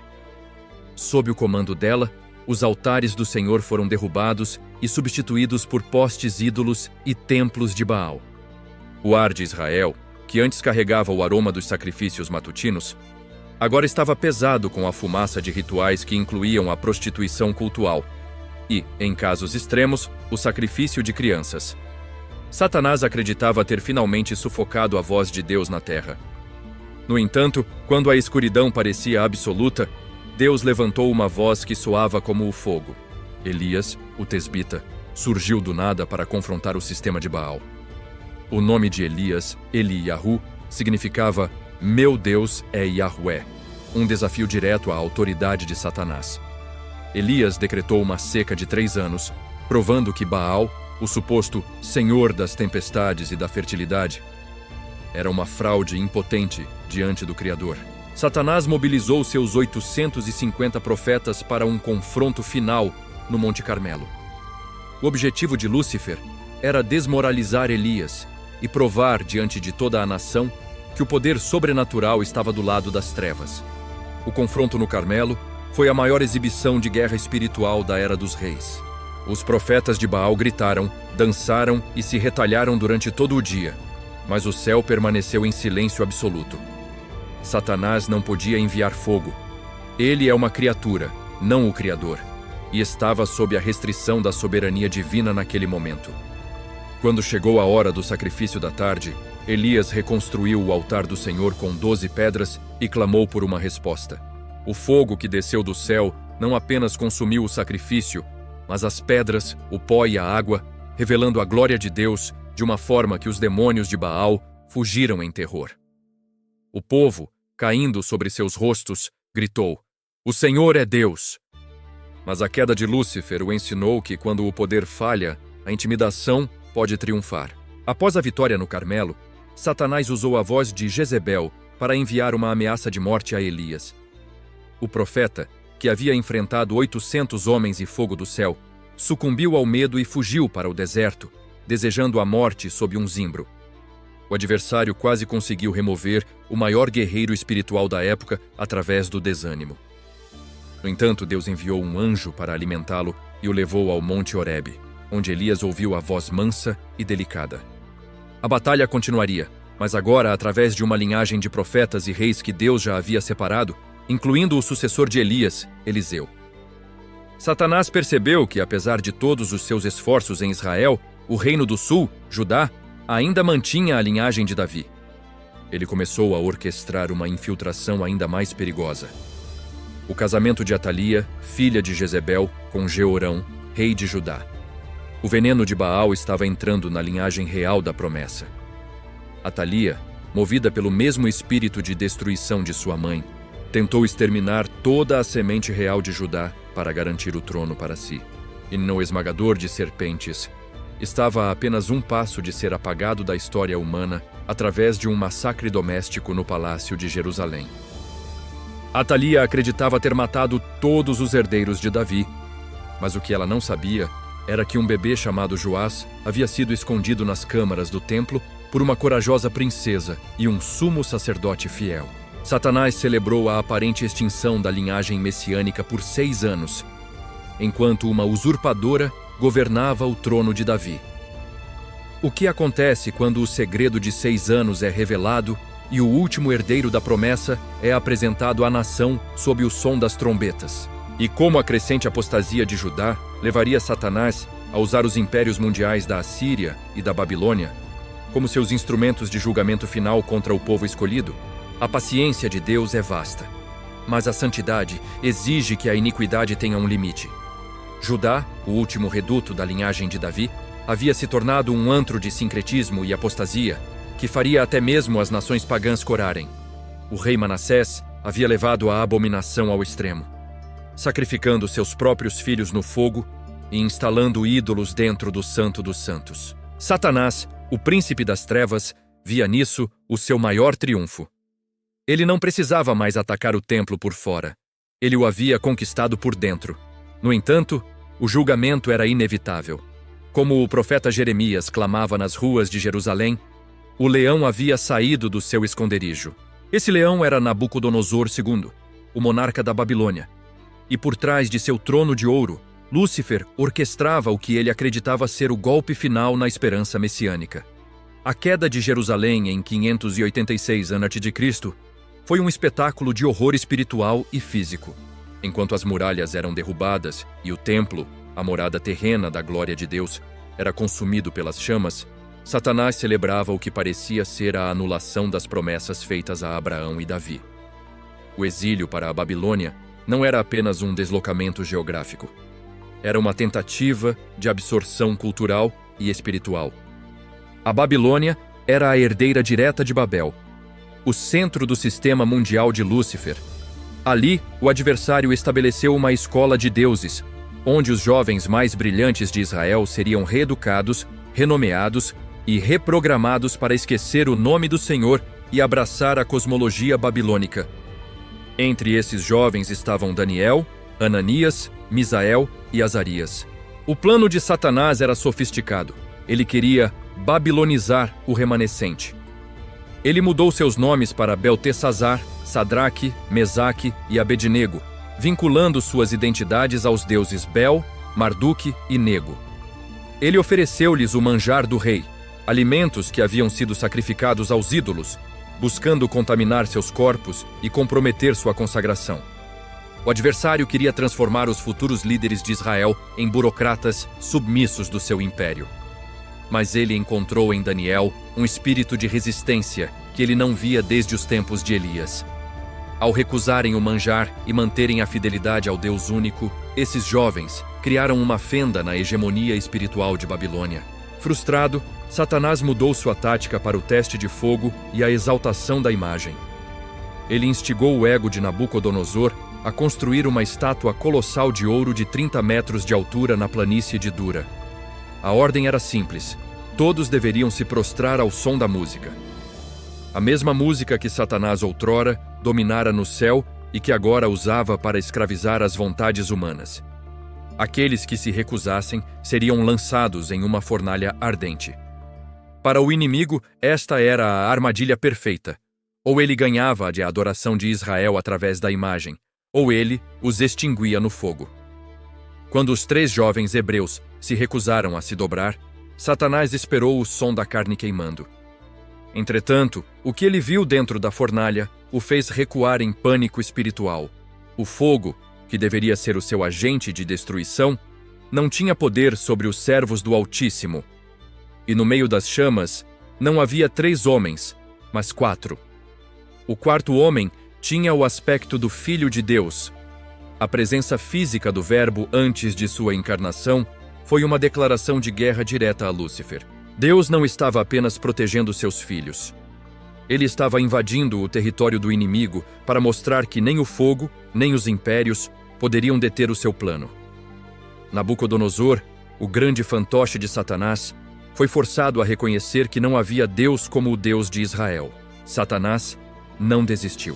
Sob o comando dela, os altares do Senhor foram derrubados e substituídos por postes ídolos e templos de Baal. O ar de Israel, que antes carregava o aroma dos sacrifícios matutinos, agora estava pesado com a fumaça de rituais que incluíam a prostituição cultual e, em casos extremos, o sacrifício de crianças. Satanás acreditava ter finalmente sufocado a voz de Deus na terra. No entanto, quando a escuridão parecia absoluta, Deus levantou uma voz que soava como o fogo. Elias, o tesbita, surgiu do nada para confrontar o sistema de Baal. O nome de Elias, Eliyahu, significava "Meu Deus é Yahweh", um desafio direto à autoridade de Satanás. Elias decretou uma seca de 3 anos, provando que Baal, o suposto senhor das tempestades e da fertilidade, era uma fraude impotente diante do Criador. Satanás mobilizou seus 850 profetas para um confronto final no Monte Carmelo. O objetivo de Lúcifer era desmoralizar Elias e provar diante de toda a nação que o poder sobrenatural estava do lado das trevas. O confronto no Carmelo foi a maior exibição de guerra espiritual da Era dos Reis. Os profetas de Baal gritaram, dançaram e se retalharam durante todo o dia, mas o céu permaneceu em silêncio absoluto. Satanás não podia enviar fogo. Ele é uma criatura, não o Criador, e estava sob a restrição da soberania divina naquele momento. Quando chegou a hora do sacrifício da tarde, Elias reconstruiu o altar do Senhor com 12 pedras e clamou por uma resposta. O fogo que desceu do céu não apenas consumiu o sacrifício, mas as pedras, o pó e a água, revelando a glória de Deus de uma forma que os demônios de Baal fugiram em terror. O povo, caindo sobre seus rostos, gritou: "O Senhor é Deus!" Mas a queda de Lúcifer o ensinou que quando o poder falha, a intimidação pode triunfar. Após a vitória no Carmelo, Satanás usou a voz de Jezebel para enviar uma ameaça de morte a Elias. O profeta, que havia enfrentado 800 homens e fogo do céu, sucumbiu ao medo e fugiu para o deserto, desejando a morte sob um zimbro. O adversário quase conseguiu remover o maior guerreiro espiritual da época através do desânimo. No entanto, Deus enviou um anjo para alimentá-lo e o levou ao Monte Horebe, onde Elias ouviu a voz mansa e delicada. A batalha continuaria, mas agora através de uma linhagem de profetas e reis que Deus já havia separado, incluindo o sucessor de Elias, Eliseu. Satanás percebeu que, apesar de todos os seus esforços em Israel, o reino do sul, Judá, ainda mantinha a linhagem de Davi. Ele começou a orquestrar uma infiltração ainda mais perigosa. O casamento de Atalia, filha de Jezebel, com Jeorão, rei de Judá. O veneno de Baal estava entrando na linhagem real da promessa. Atalia, movida pelo mesmo espírito de destruição de sua mãe, tentou exterminar toda a semente real de Judá para garantir o trono para si. E no esmagador de serpentes, estava a apenas um passo de ser apagado da história humana através de um massacre doméstico no palácio de Jerusalém. Atalia acreditava ter matado todos os herdeiros de Davi, mas o que ela não sabia era que um bebê chamado Joás havia sido escondido nas câmaras do templo por uma corajosa princesa e um sumo sacerdote fiel. Satanás celebrou a aparente extinção da linhagem messiânica por 6 anos, enquanto uma usurpadora governava o trono de Davi. O que acontece quando o segredo de 6 anos é revelado e o último herdeiro da promessa é apresentado à nação sob o som das trombetas? E como a crescente apostasia de Judá levaria Satanás a usar os impérios mundiais da Assíria e da Babilônia como seus instrumentos de julgamento final contra o povo escolhido? A paciência de Deus é vasta, mas a santidade exige que a iniquidade tenha um limite. Judá, o último reduto da linhagem de Davi, havia se tornado um antro de sincretismo e apostasia que faria até mesmo as nações pagãs corarem. O rei Manassés havia levado a abominação ao extremo, sacrificando seus próprios filhos no fogo e instalando ídolos dentro do Santo dos Santos. Satanás, o príncipe das trevas, via nisso o seu maior triunfo. Ele não precisava mais atacar o templo por fora. Ele o havia conquistado por dentro. No entanto, o julgamento era inevitável. Como o profeta Jeremias clamava nas ruas de Jerusalém, o leão havia saído do seu esconderijo. Esse leão era Nabucodonosor II, o monarca da Babilônia. E por trás de seu trono de ouro, Lúcifer orquestrava o que ele acreditava ser o golpe final na esperança messiânica. A queda de Jerusalém em 586 a.C. foi um espetáculo de horror espiritual e físico. Enquanto as muralhas eram derrubadas e o templo, a morada terrena da glória de Deus, era consumido pelas chamas, Satanás celebrava o que parecia ser a anulação das promessas feitas a Abraão e Davi. O exílio para a Babilônia não era apenas um deslocamento geográfico. Era uma tentativa de absorção cultural e espiritual. A Babilônia era a herdeira direta de Babel, o centro do sistema mundial de Lúcifer. Ali, o adversário estabeleceu uma escola de deuses, onde os jovens mais brilhantes de Israel seriam reeducados, renomeados e reprogramados para esquecer o nome do Senhor e abraçar a cosmologia babilônica. Entre esses jovens estavam Daniel, Ananias, Misael e Azarias. O plano de Satanás era sofisticado. Ele queria babilonizar o remanescente. Ele mudou seus nomes para Beltesazar, Sadraque, Mesaque e Abednego, vinculando suas identidades aos deuses Bel, Marduque e Nego. Ele ofereceu-lhes o manjar do rei, alimentos que haviam sido sacrificados aos ídolos, buscando contaminar seus corpos e comprometer sua consagração. O adversário queria transformar os futuros líderes de Israel em burocratas submissos do seu império. Mas ele encontrou em Daniel um espírito de resistência que ele não via desde os tempos de Elias. Ao recusarem o manjar e manterem a fidelidade ao Deus único, esses jovens criaram uma fenda na hegemonia espiritual de Babilônia. Frustrado, Satanás mudou sua tática para o teste de fogo e a exaltação da imagem. Ele instigou o ego de Nabucodonosor a construir uma estátua colossal de ouro de 30 metros de altura na planície de Dura. A ordem era simples: todos deveriam se prostrar ao som da música. A mesma música que Satanás outrora dominara no céu e que agora usava para escravizar as vontades humanas. Aqueles que se recusassem seriam lançados em uma fornalha ardente. Para o inimigo, esta era a armadilha perfeita. Ou ele ganhava a adoração de Israel através da imagem, ou ele os extinguia no fogo. Quando os 3 jovens hebreus se recusaram a se dobrar, Satanás esperou o som da carne queimando. Entretanto, o que ele viu dentro da fornalha o fez recuar em pânico espiritual. O fogo, que deveria ser o seu agente de destruição, não tinha poder sobre os servos do Altíssimo. E no meio das chamas, não havia 3 homens, mas 4. O 4º homem tinha o aspecto do Filho de Deus. A presença física do Verbo antes de sua encarnação foi uma declaração de guerra direta a Lúcifer. Deus não estava apenas protegendo seus filhos. Ele estava invadindo o território do inimigo para mostrar que nem o fogo, nem os impérios poderiam deter o seu plano. Nabucodonosor, o grande fantoche de Satanás, foi forçado a reconhecer que não havia Deus como o Deus de Israel. Satanás não desistiu.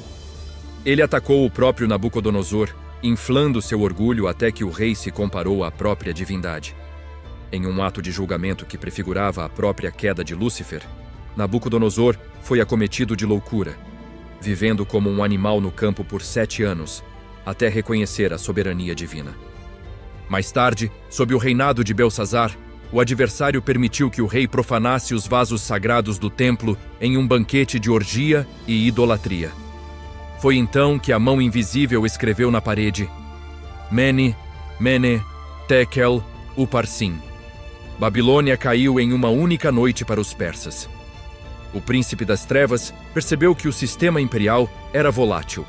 Ele atacou o próprio Nabucodonosor, inflando seu orgulho até que o rei se comparou à própria divindade. Em um ato de julgamento que prefigurava a própria queda de Lúcifer, Nabucodonosor foi acometido de loucura, vivendo como um animal no campo por 7 anos, até reconhecer a soberania divina. Mais tarde, sob o reinado de Belsazar, o adversário permitiu que o rei profanasse os vasos sagrados do templo em um banquete de orgia e idolatria. Foi então que a mão invisível escreveu na parede: Mene, Mene, Tekel, Uparsim. Babilônia caiu em uma única noite para os persas. O príncipe das trevas percebeu que o sistema imperial era volátil.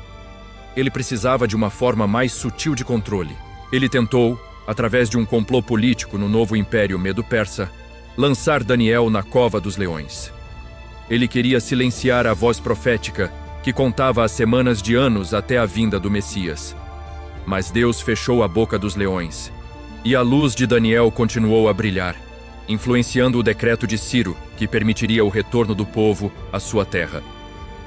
Ele precisava de uma forma mais sutil de controle. Ele tentou, através de um complô político no novo império medo-persa, lançar Daniel na cova dos leões. Ele queria silenciar a voz profética que contava as semanas de anos até a vinda do Messias. Mas Deus fechou a boca dos leões, e a luz de Daniel continuou a brilhar, influenciando o decreto de Ciro, que permitiria o retorno do povo à sua terra.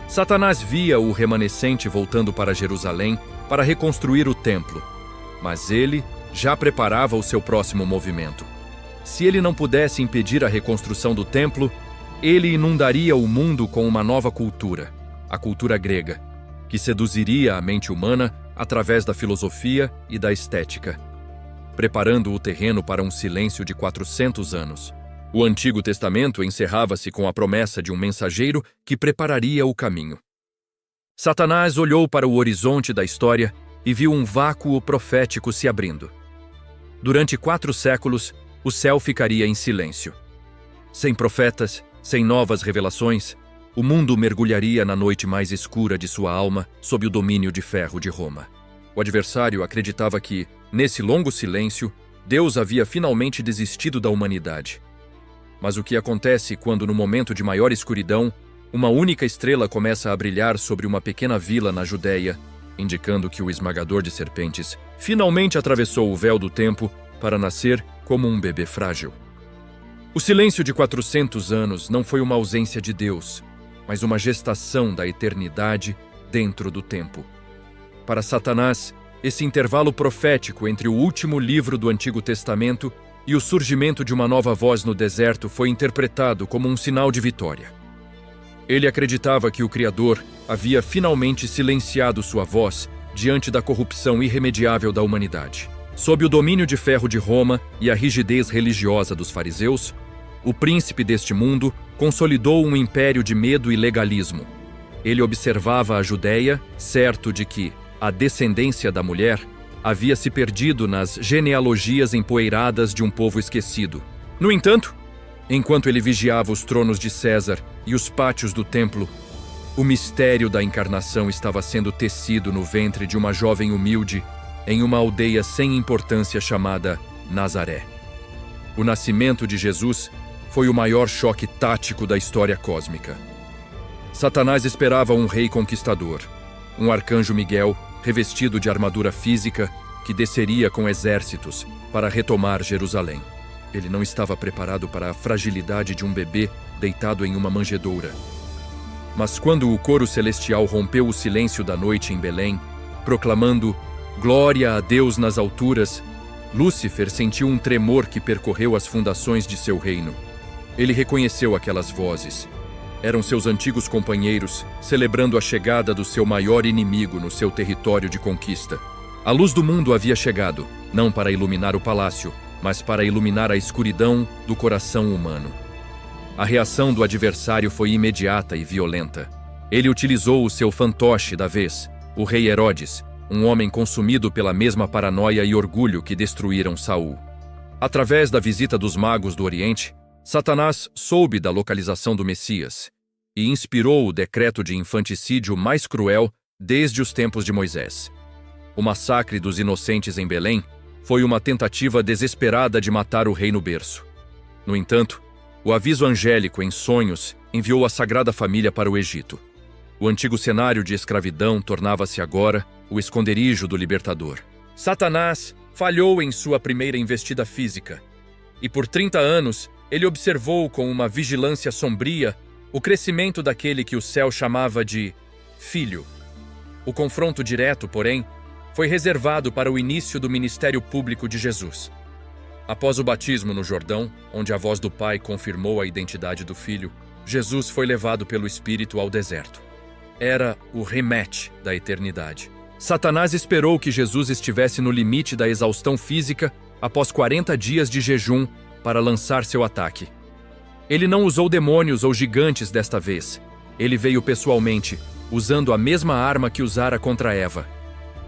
Satanás via o remanescente voltando para Jerusalém para reconstruir o templo, mas ele já preparava o seu próximo movimento. Se ele não pudesse impedir a reconstrução do templo, ele inundaria o mundo com uma nova cultura, a cultura grega, que seduziria a mente humana através da filosofia e da estética, preparando o terreno para um silêncio de 400 anos. O Antigo Testamento encerrava-se com a promessa de um mensageiro que prepararia o caminho. Satanás olhou para o horizonte da história e viu um vácuo profético se abrindo. Durante 4 séculos, o céu ficaria em silêncio. Sem profetas, sem novas revelações, o mundo mergulharia na noite mais escura de sua alma sob o domínio de ferro de Roma. O adversário acreditava que, nesse longo silêncio, Deus havia finalmente desistido da humanidade. Mas o que acontece quando, no momento de maior escuridão, uma única estrela começa a brilhar sobre uma pequena vila na Judéia, indicando que o esmagador de serpentes finalmente atravessou o véu do tempo para nascer como um bebê frágil? O silêncio de 400 anos não foi uma ausência de Deus, mas uma gestação da eternidade dentro do tempo. Para Satanás, esse intervalo profético entre o último livro do Antigo Testamento e o surgimento de uma nova voz no deserto foi interpretado como um sinal de vitória. Ele acreditava que o Criador havia finalmente silenciado sua voz diante da corrupção irremediável da humanidade. Sob o domínio de ferro de Roma e a rigidez religiosa dos fariseus, o príncipe deste mundo consolidou um império de medo e legalismo. Ele observava a Judéia, certo de que a descendência da mulher havia se perdido nas genealogias empoeiradas de um povo esquecido. No entanto, enquanto ele vigiava os tronos de César e os pátios do templo, o mistério da encarnação estava sendo tecido no ventre de uma jovem humilde em uma aldeia sem importância chamada Nazaré. O nascimento de Jesus foi o maior choque tático da história cósmica. Satanás esperava um rei conquistador, um arcanjo Miguel revestido de armadura física que desceria com exércitos para retomar Jerusalém. Ele não estava preparado para a fragilidade de um bebê deitado em uma manjedoura. Mas quando o coro celestial rompeu o silêncio da noite em Belém, proclamando "Glória a Deus nas alturas", Lúcifer sentiu um tremor que percorreu as fundações de seu reino. Ele reconheceu aquelas vozes. Eram seus antigos companheiros, celebrando a chegada do seu maior inimigo no seu território de conquista. A luz do mundo havia chegado, não para iluminar o palácio, mas para iluminar a escuridão do coração humano. A reação do adversário foi imediata e violenta. Ele utilizou o seu fantoche da vez, o rei Herodes, um homem consumido pela mesma paranoia e orgulho que destruíram Saul. Através da visita dos magos do Oriente, Satanás soube da localização do Messias e inspirou o decreto de infanticídio mais cruel desde os tempos de Moisés. O massacre dos inocentes em Belém foi uma tentativa desesperada de matar o rei no berço. No entanto, o aviso angélico em sonhos enviou a Sagrada Família para o Egito. O antigo cenário de escravidão tornava-se agora o esconderijo do libertador. Satanás falhou em sua primeira investida física, e por 30 anos ele observou com uma vigilância sombria o crescimento daquele que o céu chamava de Filho. O confronto direto, porém, foi reservado para o início do ministério público de Jesus. Após o batismo no Jordão, onde a voz do Pai confirmou a identidade do Filho, Jesus foi levado pelo Espírito ao deserto. Era o rematch da eternidade. Satanás esperou que Jesus estivesse no limite da exaustão física após 40 dias de jejum para lançar seu ataque. Ele não usou demônios ou gigantes desta vez. Ele veio pessoalmente, usando a mesma arma que usara contra Eva: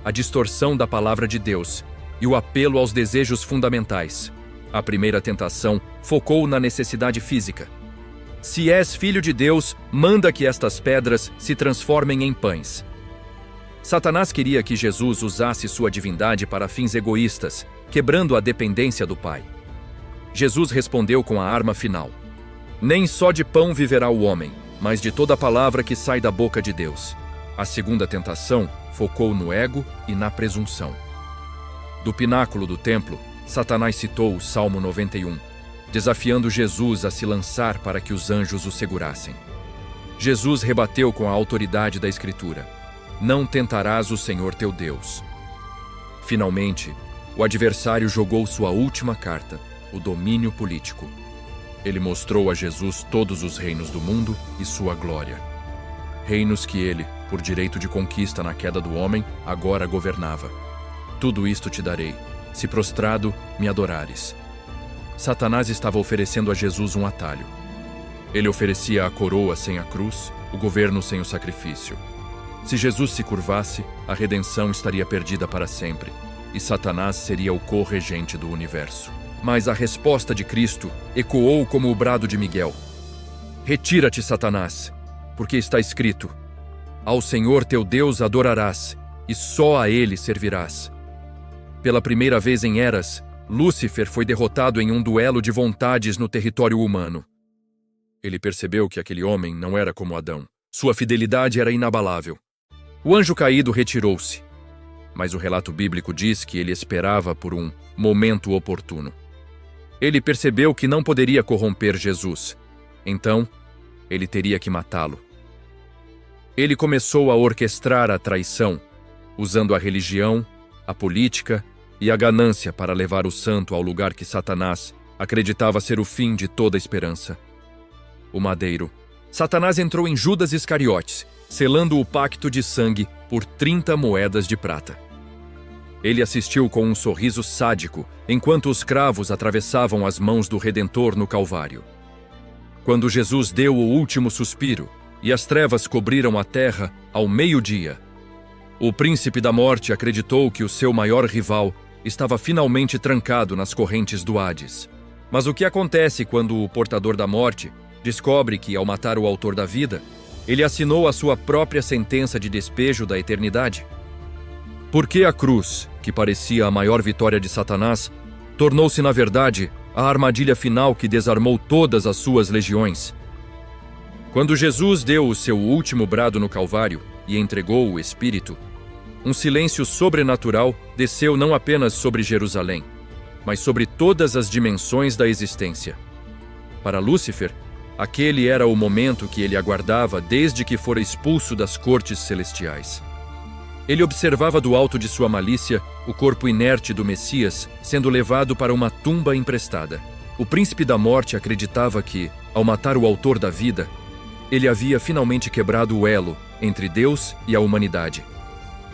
a distorção da palavra de Deus e o apelo aos desejos fundamentais. A primeira tentação focou na necessidade física. Se és filho de Deus, manda que estas pedras se transformem em pães. Satanás queria que Jesus usasse sua divindade para fins egoístas, quebrando a dependência do Pai. Jesus respondeu com a arma final: nem só de pão viverá o homem, mas de toda palavra que sai da boca de Deus. A segunda tentação focou no ego e na presunção. Do pináculo do templo, Satanás citou o Salmo 91, desafiando Jesus a se lançar para que os anjos o segurassem. Jesus rebateu com a autoridade da Escritura: não tentarás o Senhor teu Deus. Finalmente, o adversário jogou sua última carta, o domínio político. Ele mostrou a Jesus todos os reinos do mundo e sua glória. Reinos que ele, por direito de conquista na queda do homem, agora governava. Tudo isto te darei, se prostrado me adorares. Satanás estava oferecendo a Jesus um atalho. Ele oferecia a coroa sem a cruz, o governo sem o sacrifício. Se Jesus se curvasse, a redenção estaria perdida para sempre, e Satanás seria o co-regente do universo. Mas a resposta de Cristo ecoou como o brado de Miguel: Retira-te, Satanás, porque está escrito: Ao Senhor teu Deus adorarás, e só a Ele servirás. Pela primeira vez em eras, Lúcifer foi derrotado em um duelo de vontades no território humano. Ele percebeu que aquele homem não era como Adão. Sua fidelidade era inabalável. O anjo caído retirou-se, mas o relato bíblico diz que ele esperava por um momento oportuno. Ele percebeu que não poderia corromper Jesus, então ele teria que matá-lo. Ele começou a orquestrar a traição, usando a religião, a política e a ganância para levar o santo ao lugar que Satanás acreditava ser o fim de toda esperança: o madeiro. Satanás entrou em Judas Iscariotes, selando o pacto de sangue por 30 moedas de prata. Ele assistiu com um sorriso sádico enquanto os cravos atravessavam as mãos do Redentor no Calvário. Quando Jesus deu o último suspiro e as trevas cobriram a terra ao meio-dia, o príncipe da morte acreditou que o seu maior rival estava finalmente trancado nas correntes do Hades. Mas o que acontece quando o portador da morte descobre que, ao matar o autor da vida, ele assinou a sua própria sentença de despejo da eternidade? Por que a cruz, que parecia a maior vitória de Satanás, tornou-se, na verdade, a armadilha final que desarmou todas as suas legiões? Quando Jesus deu o seu último brado no Calvário e entregou o Espírito, um silêncio sobrenatural desceu não apenas sobre Jerusalém, mas sobre todas as dimensões da existência. Para Lúcifer, aquele era o momento que ele aguardava desde que fora expulso das cortes celestiais. Ele observava do alto de sua malícia o corpo inerte do Messias sendo levado para uma tumba emprestada. O príncipe da morte acreditava que, ao matar o autor da vida, ele havia finalmente quebrado o elo entre Deus e a humanidade.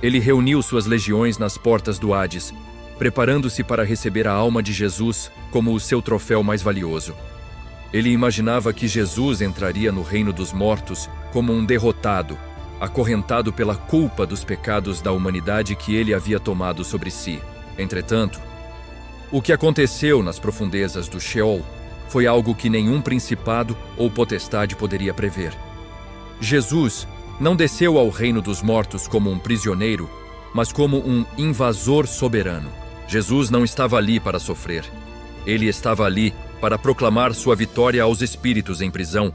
Ele reuniu suas legiões nas portas do Hades, preparando-se para receber a alma de Jesus como o seu troféu mais valioso. Ele imaginava que Jesus entraria no reino dos mortos como um derrotado, acorrentado pela culpa dos pecados da humanidade que ele havia tomado sobre si. Entretanto, o que aconteceu nas profundezas do Sheol foi algo que nenhum principado ou potestade poderia prever. Jesus não desceu ao reino dos mortos como um prisioneiro, mas como um invasor soberano. Jesus não estava ali para sofrer. Ele estava ali para proclamar sua vitória aos espíritos em prisão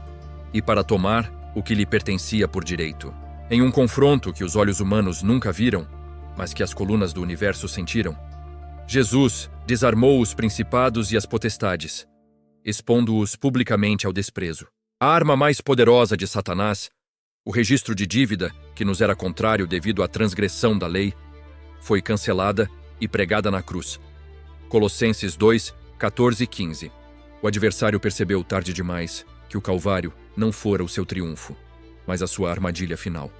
e para tomar o que lhe pertencia por direito. Em um confronto que os olhos humanos nunca viram, mas que as colunas do universo sentiram, Jesus desarmou os principados e as potestades, expondo-os publicamente ao desprezo. A arma mais poderosa de Satanás, o registro de dívida, que nos era contrário devido à transgressão da lei, foi cancelada e pregada na cruz. Colossenses 2, 14 e 15. O adversário percebeu tarde demais que o Calvário não fora o seu triunfo, mas a sua armadilha final.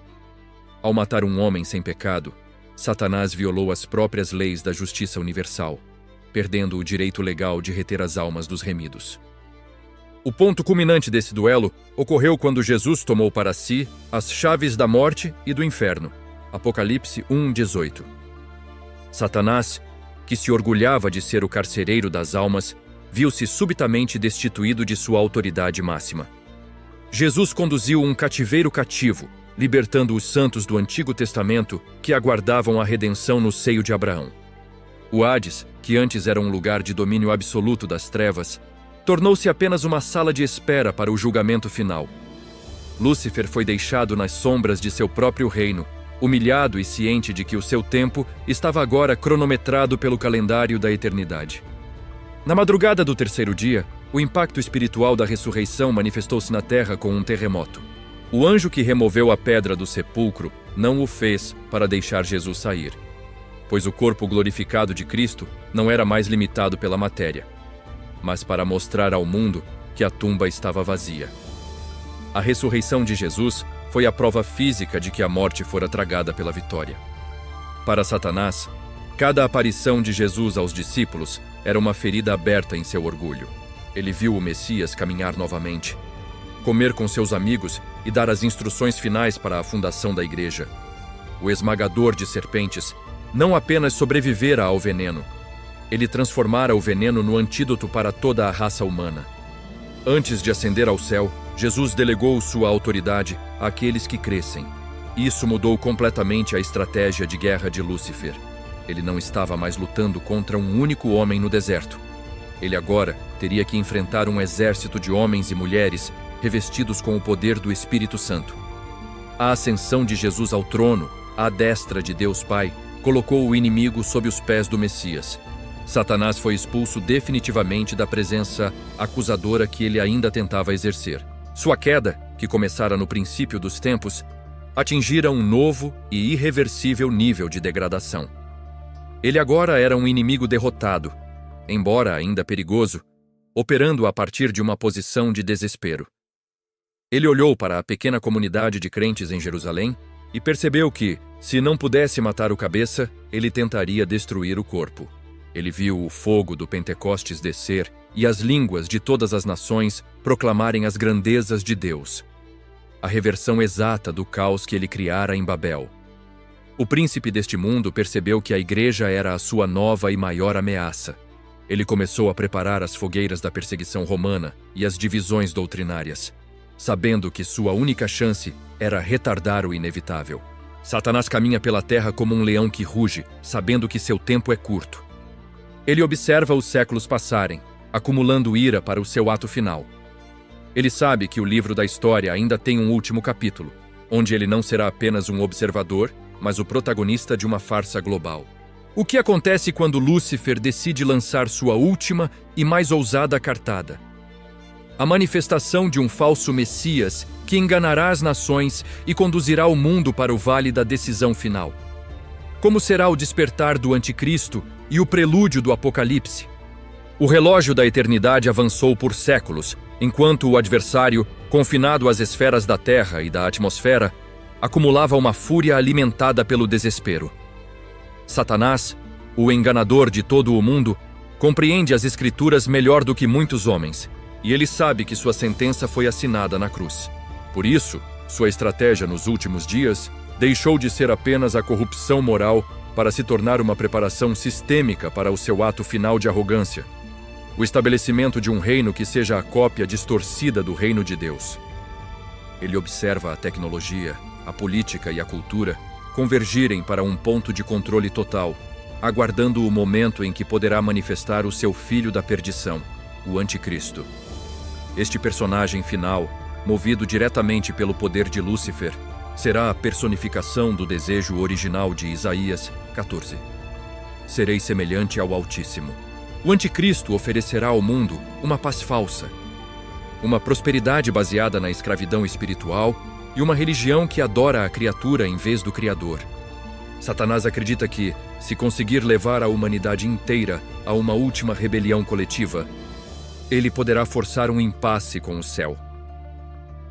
Ao matar um homem sem pecado, Satanás violou as próprias leis da justiça universal, perdendo o direito legal de reter as almas dos remidos. O ponto culminante desse duelo ocorreu quando Jesus tomou para si as chaves da morte e do inferno. Apocalipse 1:18. Satanás, que se orgulhava de ser o carcereiro das almas, viu-se subitamente destituído de sua autoridade máxima. Jesus conduziu um cativeiro cativo, libertando os santos do Antigo Testamento que aguardavam a redenção no seio de Abraão. O Hades, que antes era um lugar de domínio absoluto das trevas, tornou-se apenas uma sala de espera para o julgamento final. Lúcifer foi deixado nas sombras de seu próprio reino, humilhado e ciente de que o seu tempo estava agora cronometrado pelo calendário da eternidade. Na madrugada do terceiro dia, o impacto espiritual da ressurreição manifestou-se na terra com um terremoto. O anjo que removeu a pedra do sepulcro não o fez para deixar Jesus sair, pois o corpo glorificado de Cristo não era mais limitado pela matéria, mas para mostrar ao mundo que a tumba estava vazia. A ressurreição de Jesus foi a prova física de que a morte fora tragada pela vitória. Para Satanás, Cada aparição de Jesus aos discípulos era uma ferida aberta em seu orgulho. Ele viu o Messias caminhar novamente, comer com seus amigos e dar as instruções finais para a fundação da igreja. O esmagador de serpentes não apenas sobrevivera ao veneno, ele transformara o veneno no antídoto para toda a raça humana. Antes de ascender ao céu, Jesus delegou sua autoridade àqueles que crescem. Isso mudou completamente a estratégia de guerra de Lúcifer. Ele não estava mais lutando contra um único homem no deserto. Ele agora teria que enfrentar um exército de homens e mulheres revestidos com o poder do Espírito Santo. A ascensão de Jesus ao trono, à destra de Deus Pai, colocou o inimigo sob os pés do Messias. Satanás foi expulso definitivamente da presença acusadora que ele ainda tentava exercer. Sua queda, que começara no princípio dos tempos, atingira um novo e irreversível nível de degradação. Ele agora era um inimigo derrotado, embora ainda perigoso, operando a partir de uma posição de desespero. Ele olhou para a pequena comunidade de crentes em Jerusalém e percebeu que, se não pudesse matar o cabeça, ele tentaria destruir o corpo. Ele viu o fogo do Pentecostes descer e as línguas de todas as nações proclamarem as grandezas de Deus. A reversão exata do caos que ele criara em Babel. O príncipe deste mundo percebeu que a igreja era a sua nova e maior ameaça. Ele começou a preparar as fogueiras da perseguição romana e as divisões doutrinárias, sabendo que sua única chance era retardar o inevitável. Satanás caminha pela terra como um leão que ruge, sabendo que seu tempo é curto. Ele observa os séculos passarem, acumulando ira para o seu ato final. Ele sabe que o livro da história ainda tem um último capítulo, onde ele não será apenas um observador, mas o protagonista de uma farsa global. O que acontece quando Lúcifer decide lançar sua última e mais ousada cartada? A manifestação de um falso Messias que enganará as nações e conduzirá o mundo para o vale da decisão final. Como será o despertar do Anticristo e o prelúdio do Apocalipse? O relógio da eternidade avançou por séculos, enquanto o adversário, confinado às esferas da terra e da atmosfera, acumulava uma fúria alimentada pelo desespero. Satanás, o enganador de todo o mundo, compreende as Escrituras melhor do que muitos homens, e ele sabe que sua sentença foi assinada na cruz. Por isso, sua estratégia nos últimos dias deixou de ser apenas a corrupção moral para se tornar uma preparação sistêmica para o seu ato final de arrogância, o estabelecimento de um reino que seja a cópia distorcida do reino de Deus. Ele observa a tecnologia, a política e a cultura convergirem para um ponto de controle total, aguardando o momento em que poderá manifestar o seu filho da perdição, o Anticristo. Este personagem final, movido diretamente pelo poder de Lúcifer, será a personificação do desejo original de Isaías 14. Serei semelhante ao Altíssimo. O Anticristo oferecerá ao mundo uma paz falsa, uma prosperidade baseada na escravidão espiritual e uma religião que adora a criatura em vez do Criador. Satanás acredita que, se conseguir levar a humanidade inteira a uma última rebelião coletiva, ele poderá forçar um impasse com o céu.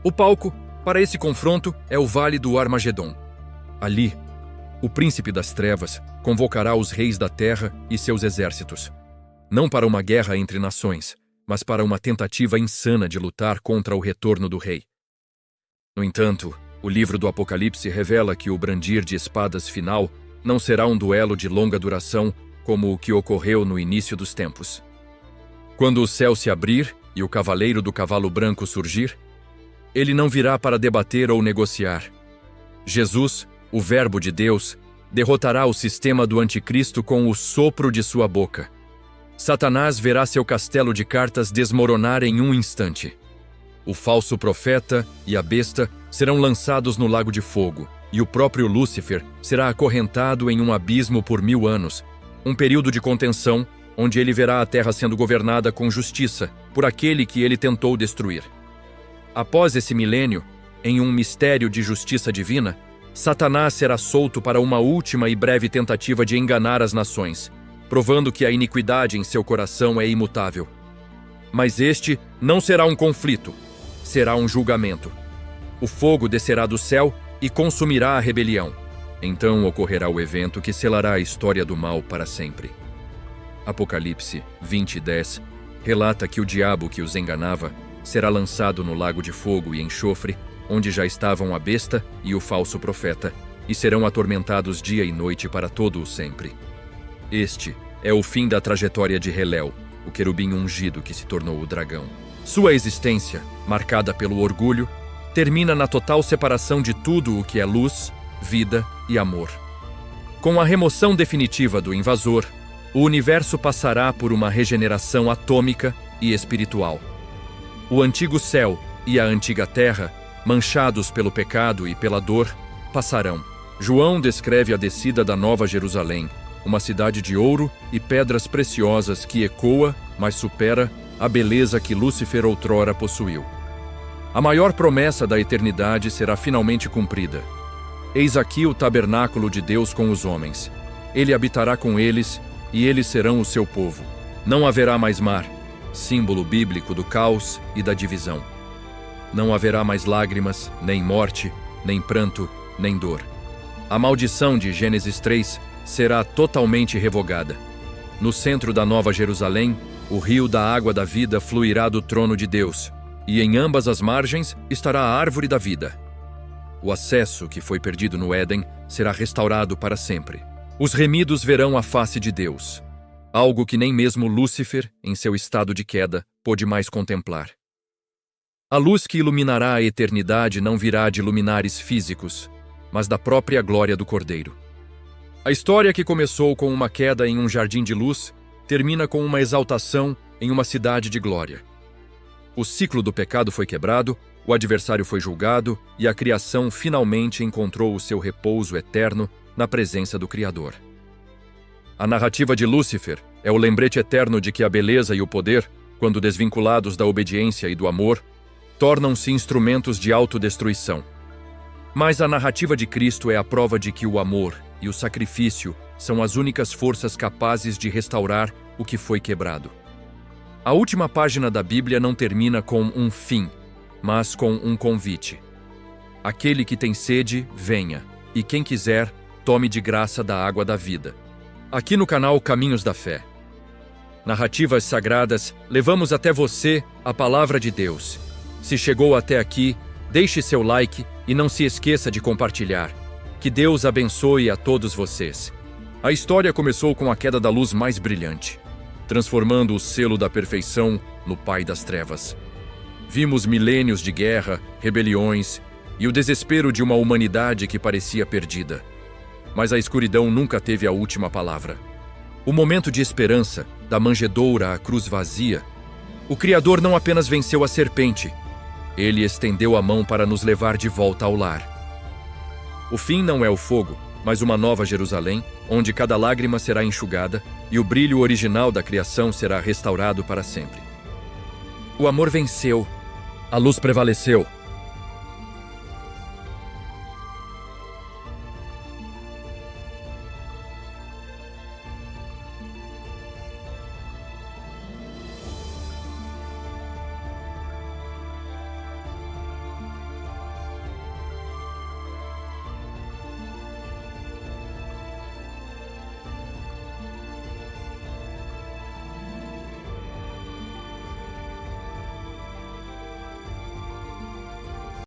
O palco para esse confronto é o Vale do Armagedon. Ali, o príncipe das trevas convocará os reis da terra e seus exércitos, não para uma guerra entre nações, mas para uma tentativa insana de lutar contra o retorno do rei. No entanto, o livro do Apocalipse revela que o brandir de espadas final não será um duelo de longa duração como o que ocorreu no início dos tempos. Quando o céu se abrir e o cavaleiro do cavalo branco surgir, ele não virá para debater ou negociar. Jesus, o Verbo de Deus, derrotará o sistema do Anticristo com o sopro de sua boca. Satanás verá seu castelo de cartas desmoronar em um instante. O falso profeta e a besta serão lançados no lago de fogo, e o próprio Lúcifer será acorrentado em um abismo por 1000 anos, um período de contenção onde ele verá a terra sendo governada com justiça por aquele que ele tentou destruir. Após esse milênio, em um mistério de justiça divina, Satanás será solto para uma última e breve tentativa de enganar as nações, provando que a iniquidade em seu coração é imutável. Mas este não será um conflito, será um julgamento. O fogo descerá do céu e consumirá a rebelião. Então ocorrerá o evento que selará a história do mal para sempre. Apocalipse 20:10 relata que o diabo que os enganava será lançado no lago de fogo e enxofre, onde já estavam a besta e o falso profeta, e serão atormentados dia e noite para todo o sempre. Este é o fim da trajetória de Helel, o querubim ungido que se tornou o dragão. Sua existência, marcada pelo orgulho, termina na total separação de tudo o que é luz, vida e amor. Com a remoção definitiva do invasor, o universo passará por uma regeneração atômica e espiritual. O antigo céu e a antiga terra, manchados pelo pecado e pela dor, passarão. João descreve a descida da Nova Jerusalém, uma cidade de ouro e pedras preciosas que ecoa, mas supera, a beleza que Lúcifer outrora possuiu. A maior promessa da eternidade será finalmente cumprida. Eis aqui o tabernáculo de Deus com os homens. Ele habitará com eles, e eles serão o seu povo. Não haverá mais mar, símbolo bíblico do caos e da divisão. Não haverá mais lágrimas, nem morte, nem pranto, nem dor. A maldição de Gênesis 3 será totalmente revogada. No centro da Nova Jerusalém, o rio da água da vida fluirá do trono de Deus, e em ambas as margens estará a árvore da vida. O acesso que foi perdido no Éden será restaurado para sempre. Os remidos verão a face de Deus, algo que nem mesmo Lúcifer, em seu estado de queda, pôde mais contemplar. A luz que iluminará a eternidade não virá de luminares físicos, mas da própria glória do Cordeiro. A história que começou com uma queda em um jardim de luz, termina com uma exaltação em uma cidade de glória. O ciclo do pecado foi quebrado, o adversário foi julgado e a criação finalmente encontrou o seu repouso eterno na presença do Criador. A narrativa de Lúcifer é o lembrete eterno de que a beleza e o poder, quando desvinculados da obediência e do amor, tornam-se instrumentos de autodestruição. Mas a narrativa de Cristo é a prova de que o amor e o sacrifício são as únicas forças capazes de restaurar o que foi quebrado. A última página da Bíblia não termina com um fim, mas com um convite. Aquele que tem sede, venha, e quem quiser, tome de graça da água da vida. Aqui no canal Caminhos da Fé. Narrativas sagradas, levamos até você a palavra de Deus. Se chegou até aqui, deixe seu like e não se esqueça de compartilhar. Que Deus abençoe a todos vocês. A história começou com a queda da luz mais brilhante, transformando o selo da perfeição no pai das trevas. Vimos milênios de guerra, rebeliões e o desespero de uma humanidade que parecia perdida. Mas a escuridão nunca teve a última palavra. O momento de esperança, da manjedoura à cruz vazia, o Criador não apenas venceu a serpente, ele estendeu a mão para nos levar de volta ao lar. O fim não é o fogo, mas uma nova Jerusalém, onde cada lágrima será enxugada e o brilho original da criação será restaurado para sempre. O amor venceu, a luz prevaleceu.